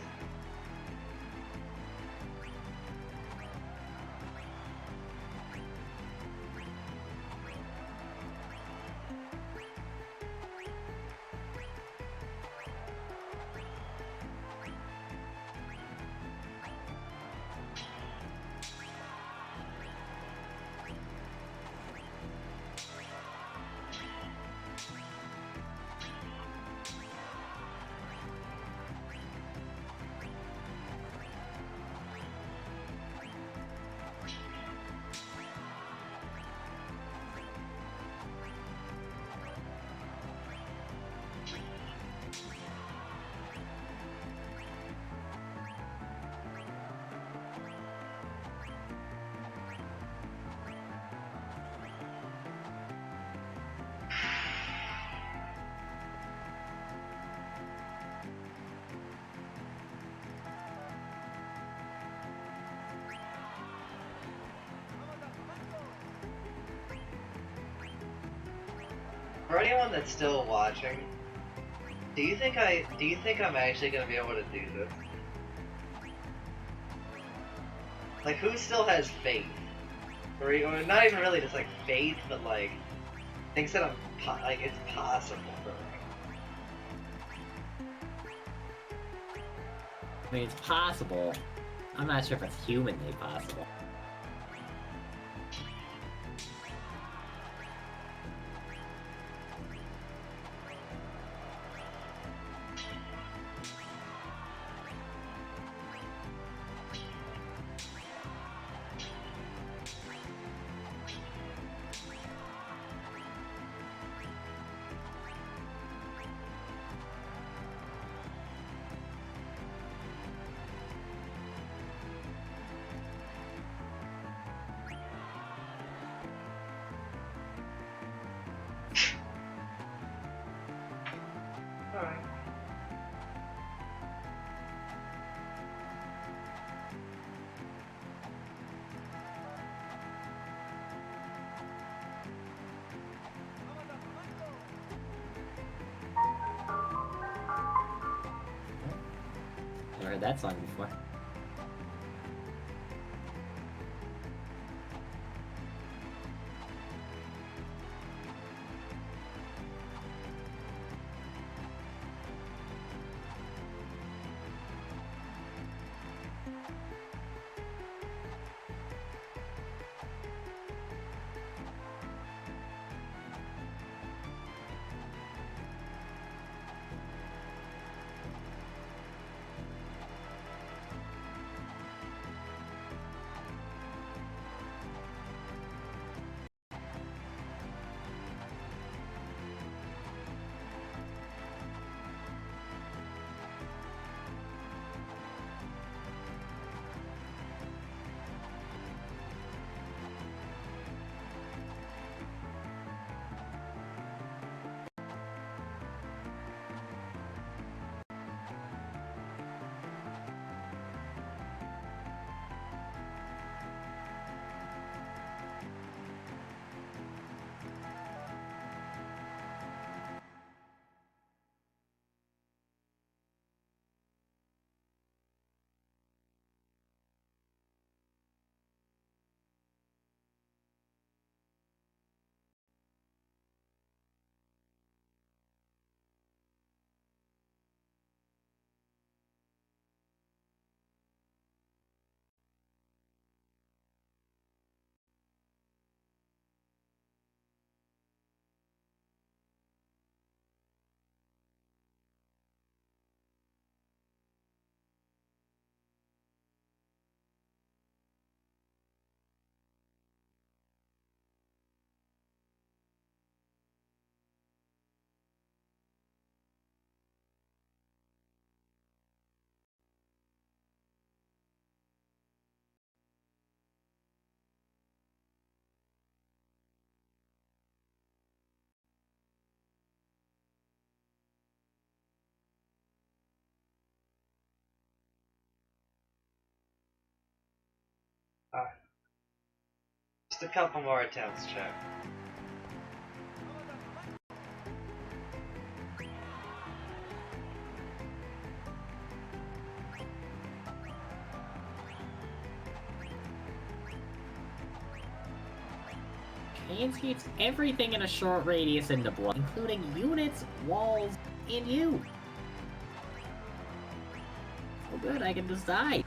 For anyone that's still watching, do you think I'm actually gonna be able to do this? Like, who still has faith? Or not even really just like faith, but like thinks that like it's possible for me. I mean, it's possible. I'm not sure if it's humanly possible. heard that song before. Alright. Just a couple more attempts, Chuck. Chains keeps everything in a short radius in the block, including units, walls, and you. Oh good, I can decide.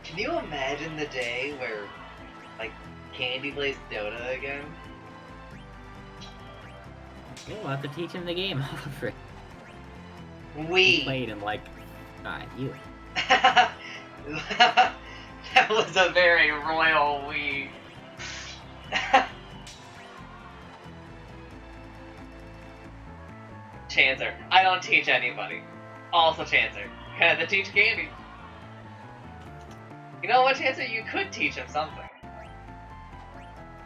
Can you imagine the day where, like, Candy plays Dota again? Yeah, we'll have to teach him the game. We played him like, you. That was a very royal we. Chancer. I don't teach anybody. Also Chancer. Can I have to teach Candy? You know what, Chancer? You could teach him something.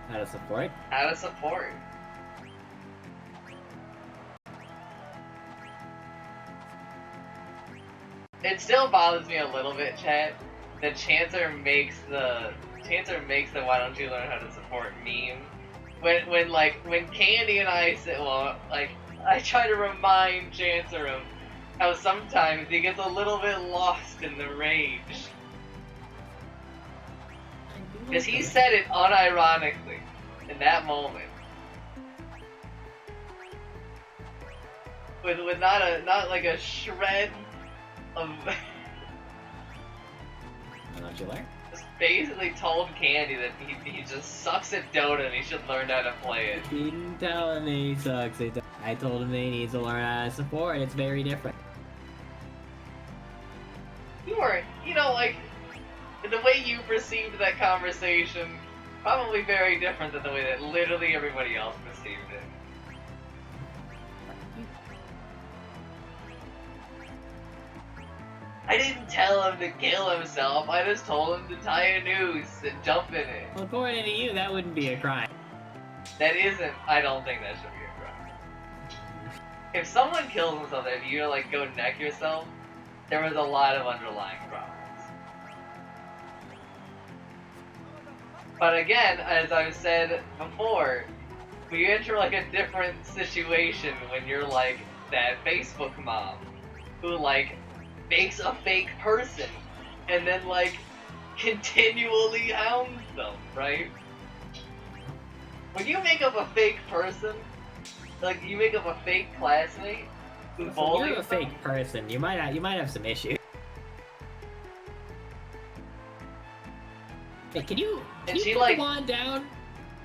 How to support? How to support. It still bothers me a little bit, chat, that Chancer makes the why don't you learn how to support meme. When Candy and I sit, well, like, I try to remind Chancer of how sometimes he gets a little bit lost in the rage. Because he said it unironically in that moment. With not like a shred of Don't you learn? just basically told Candy that he just sucks at Dota and he should learn how to play it. He didn't tell him that he sucks. I told him that he needs to learn how to support. It's very different. You know, like, the way you perceived that conversation, probably very different than the way that literally everybody else perceived it. I didn't tell him to kill himself, I just told him to tie a noose and jump in it. Well, according to you, that wouldn't be a crime. That isn't, I don't think that should be a crime. If someone kills himself and you, like, go neck yourself, there was a lot of underlying problems. But again, as I've said before, we enter like a different situation when you're like that Facebook mom who like makes a fake person and then like continually hounds them, right? When you make up a fake person, like you make up a fake classmate who bullies If you're a them, fake person, you might have some issues. Hey, can you she, put like- the wand down?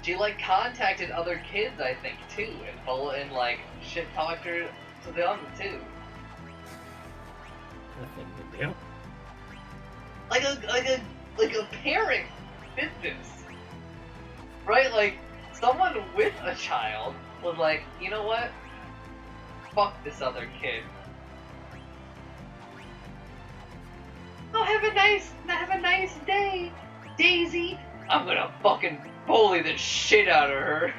she like contacted other kids, I think, too, and like shit talked her to them too. Nothing to do. Like a parent did this, right? Like someone with a child was like, you know what? Fuck this other kid. Oh, have a nice day, Daisy. I'm gonna fucking bully the shit out of her.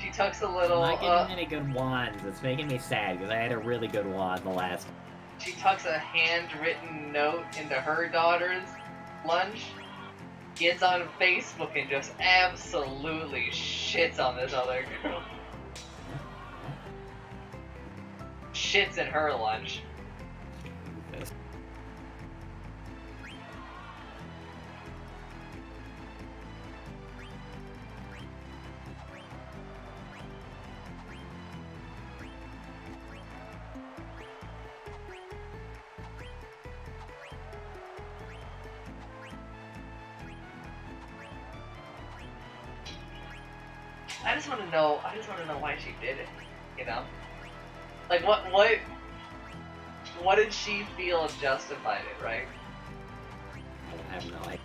She tucks a little. I'm not getting any good wands. It's making me sad because I had a really good wand the last. She tucks a handwritten note into her daughter's lunch. Gets on Facebook and just absolutely shits on this other girl. Shits in her lunch. I just want to know why she did it. You know, like what did she feel justified it, right? I have no idea.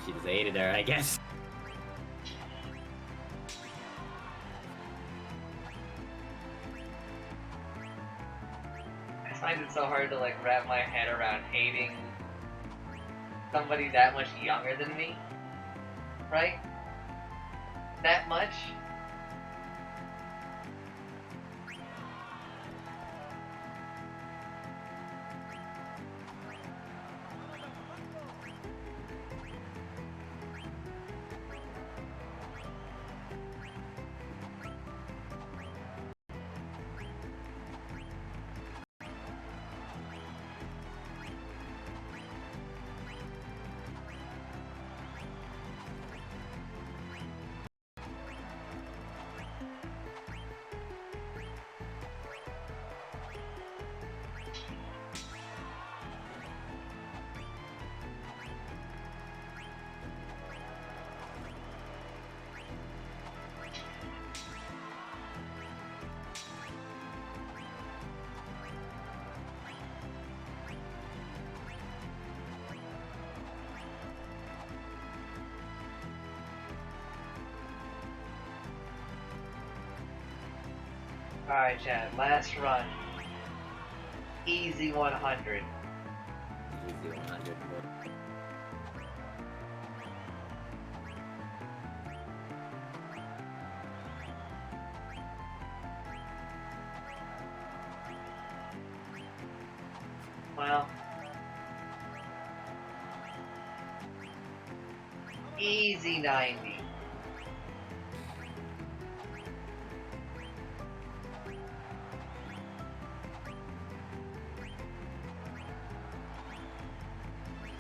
She just hated her, I guess. I find it so hard to like wrap my head around hating somebody that much younger than me, right? That much? Alright, Chad, last run. Easy 100. Easy 100. Well. Easy 90.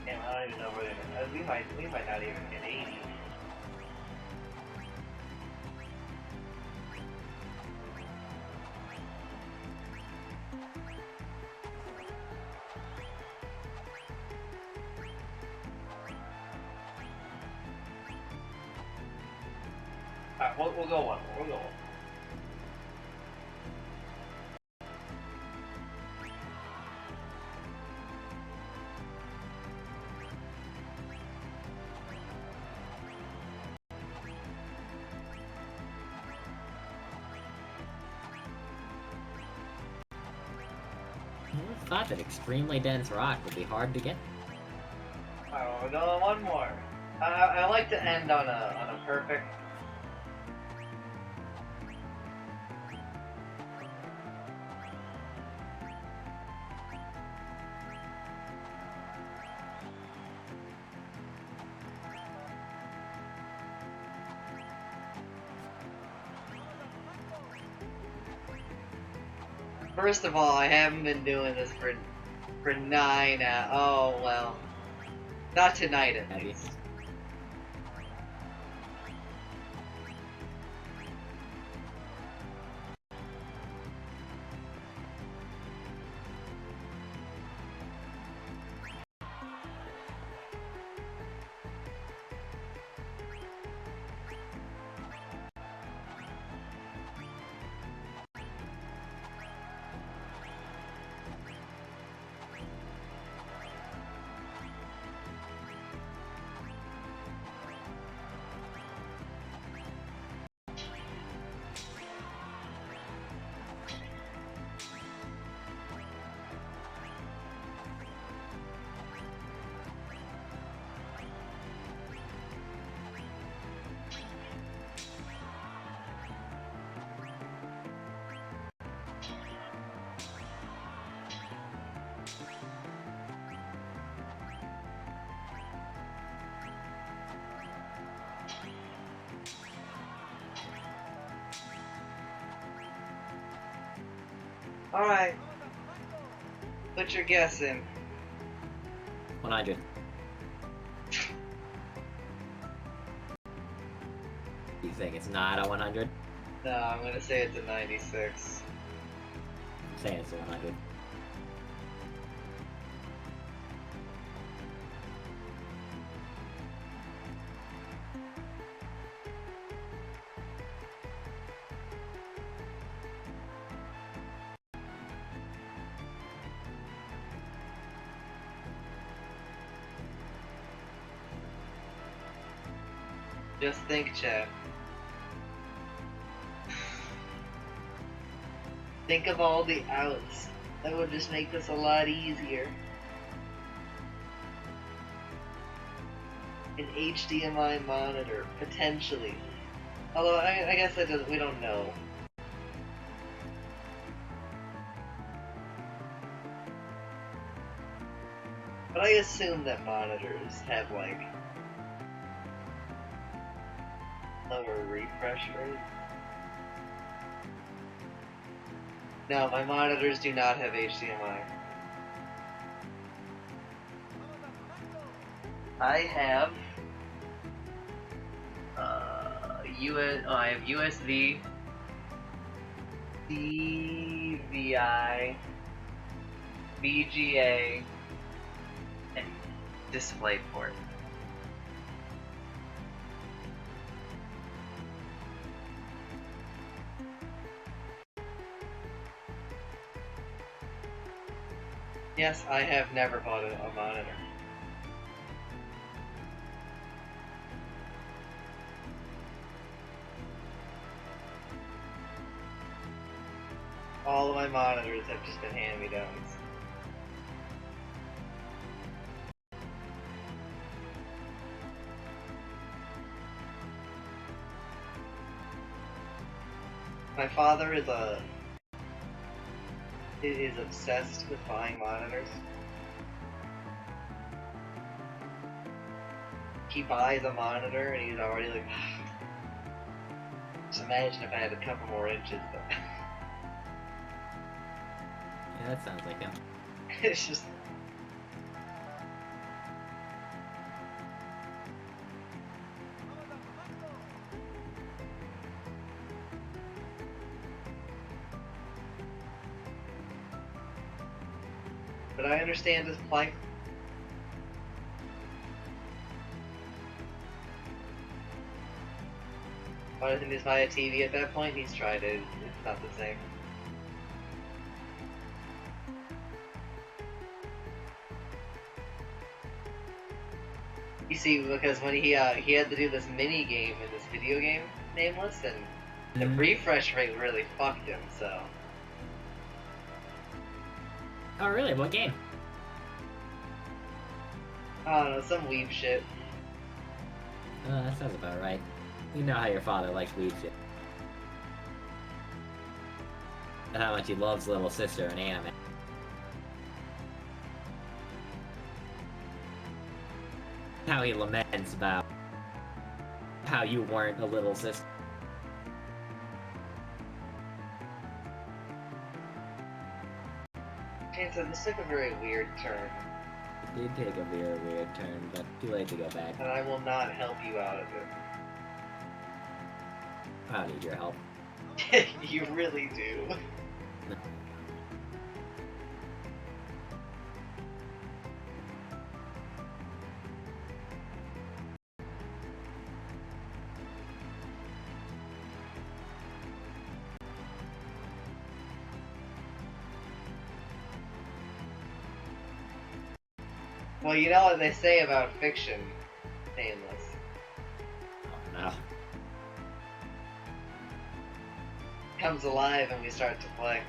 Damn, I don't even know where we might not even get 80. Alright, we'll go one more. We'll go one more. I thought that extremely dense rock would be hard to get. Alright, we'll go one more. I like to end on a perfect. First of all, I haven't been doing this for 9 oh well. Not tonight at least. Alright. Put your guess in. 100. You think it's not a 100? No, I'm gonna say it's a 96. I'm saying it's a 100. Just think, chat. Think of all the outs. That would just make this a lot easier. An HDMI monitor, potentially. Although, I guess that we don't know. But I assume that monitors have, like, lower refresh rate. No, my monitors do not have HDMI. I have I have USB, DVI, VGA, and DisplayPort. Yes, I have never bought a monitor. All of my monitors have just been hand-me-downs. My father is obsessed with buying monitors. He buys a monitor and he's already like, just imagine if I had a couple more inches. Yeah, that sounds like him. It's just. But I understand his plight. Why doesn't he just buy a TV at that point? He's tried it. It's not the same. You see, because when he had to do this mini game in this video game, Nameless, and the refresh rate really fucked him. So. Oh really? What game? I don't know, some weeb shit. That sounds about right. You know how your father likes weeb shit. And how much he loves Little Sister and anime. How he laments about how you weren't a little sister. Chainsaw, this took a very weird turn. It did take a very weird turn, but too late to go back. And I will not help you out of I need your help. it. You really do. Well, you know what they say about fiction, Painless. Oh no. Comes alive and we start to play.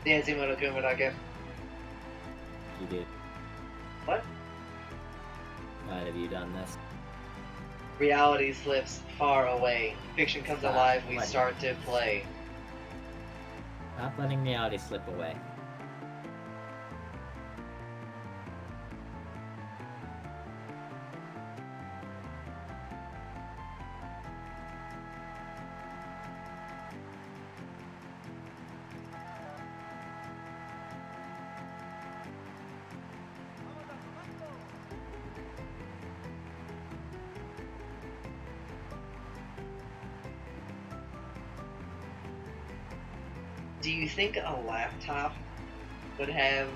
Dancing Kuma. You did. What? Why have you done this? Reality slips far away. Fiction comes Stop. alive, we What? start to play. Stop letting reality slip away. Do you think a laptop would have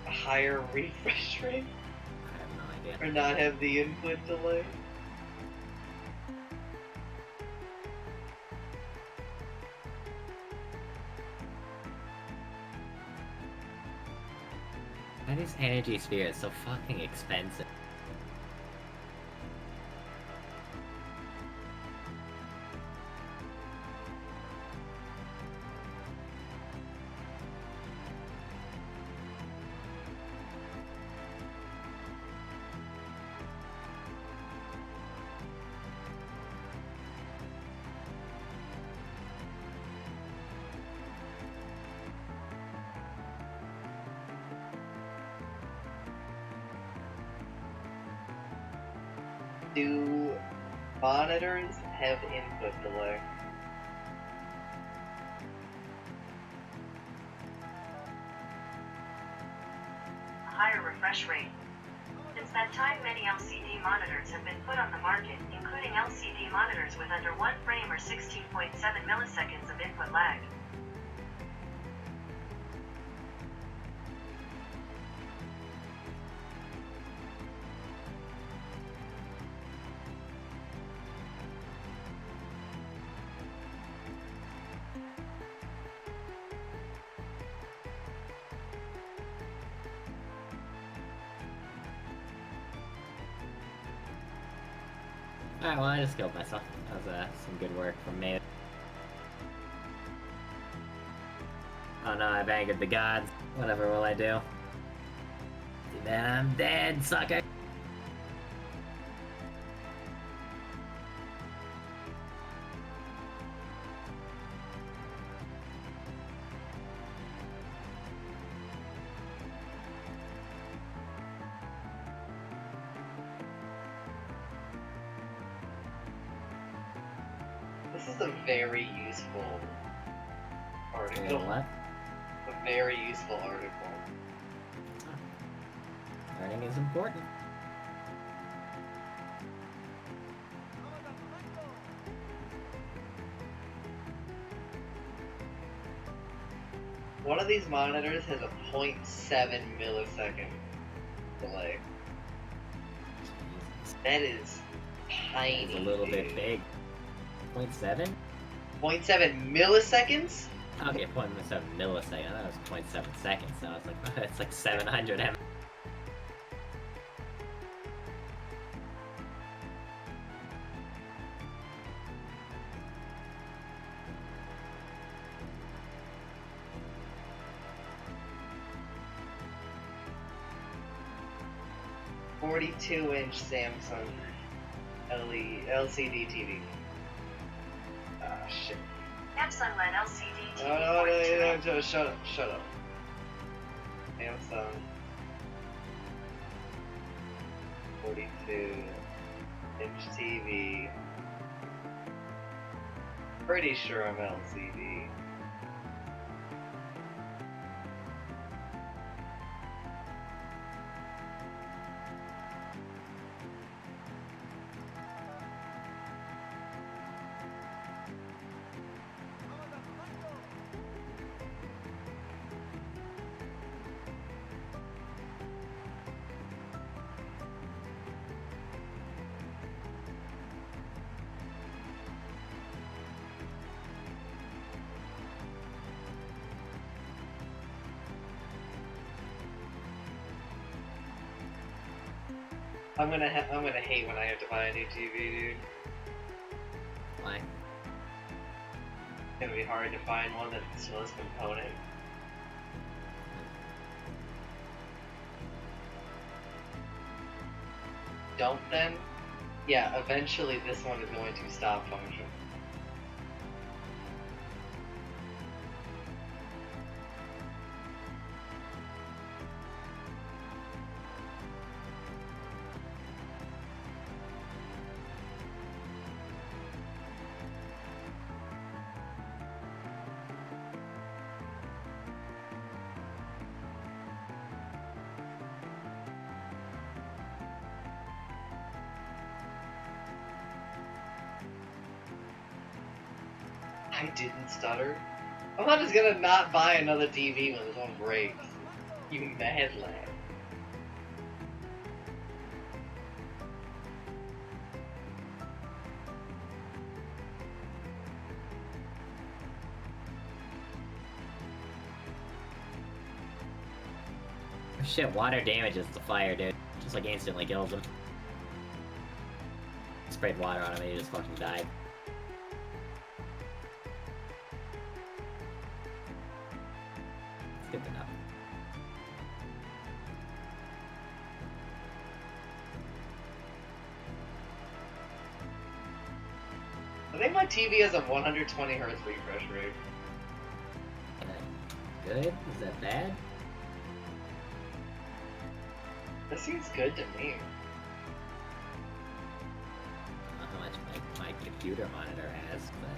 a higher refresh rate? I have no idea. Or not have the input delay? Why is this energy sphere so fucking expensive? Do monitors have input delay? Higher refresh rate. Since that time, many LCD monitors have been put on the market, including LCD monitors with under 1 frame or 16.7 milliseconds of input lag. Alright, well I just killed myself. That was some good work from me. Oh no, I've angered the gods. Whatever will I do? See, man, I'm dead, sucker! This is a very useful article. What? A very useful article. Learning is important. One of these monitors has a 0.7 millisecond delay. That is tiny. It's a little bit dude. big. 0.7? 0.7 milliseconds? Okay, 0.7 milliseconds. I thought it was 0.7 seconds, so I was like, oh, it's like 700 M. .42-inch Samsung LCD TV. Ah, shit. Samsung LED LCD TV No, 42 shut up. Samsung 42-inch TV. Pretty sure I'm LCD. I'm gonna hate when I have to buy a new TV, dude. Why? It's gonna be hard to find one that still has component. Don't then? Yeah, eventually this one is going to stop functioning. I didn't stutter. I'm not just gonna not buy another TV when this one breaks. You mad lad. Shit, water damages the fire, dude. Just like instantly kills him. Sprayed water on him and he just fucking died. It's good enough. I think my TV has a 120 Hz refresh rate. Good? Is that bad? That seems good to me. I don't know how much my computer monitor has, but...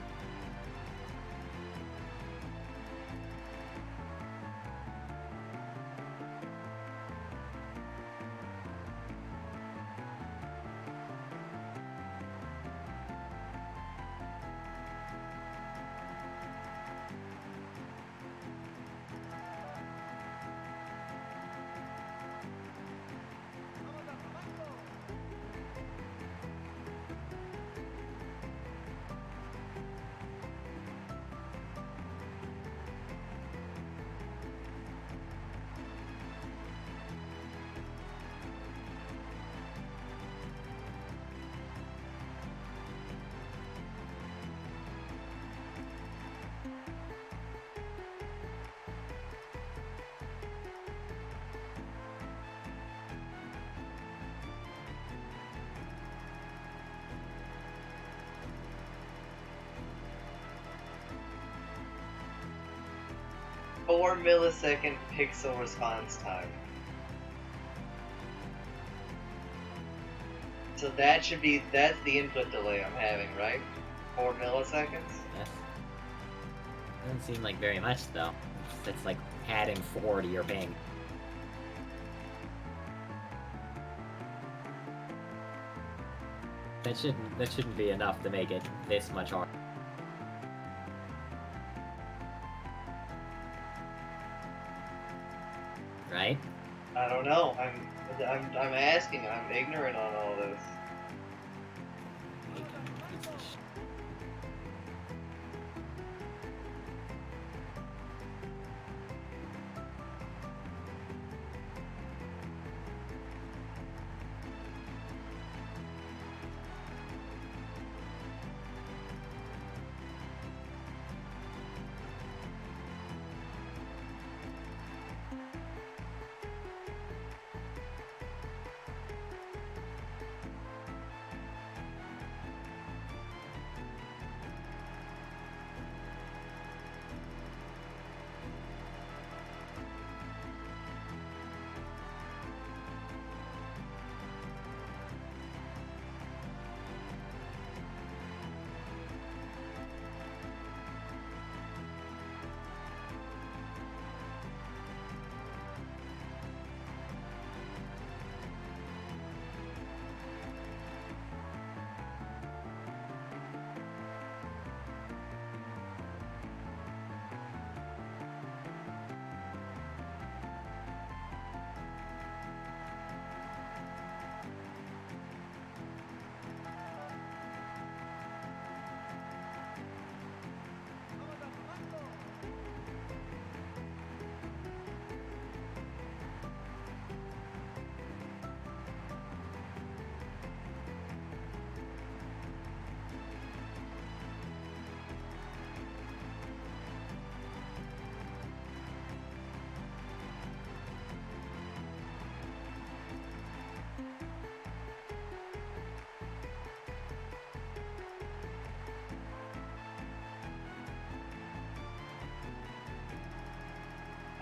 Four millisecond pixel response time. So that's the input delay I'm having, right? 4 milliseconds? Yes. Doesn't seem like very much, though. It's like adding 4 to your ping. That shouldn't be enough to make it this much harder. Right? I don't know. I'm asking. I'm ignorant on all this.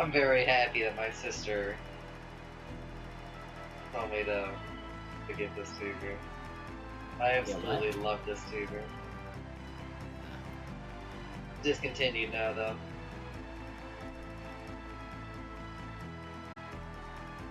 I'm very happy that my sister told me to get this tuber. I absolutely love this tuber. Discontinued now, though.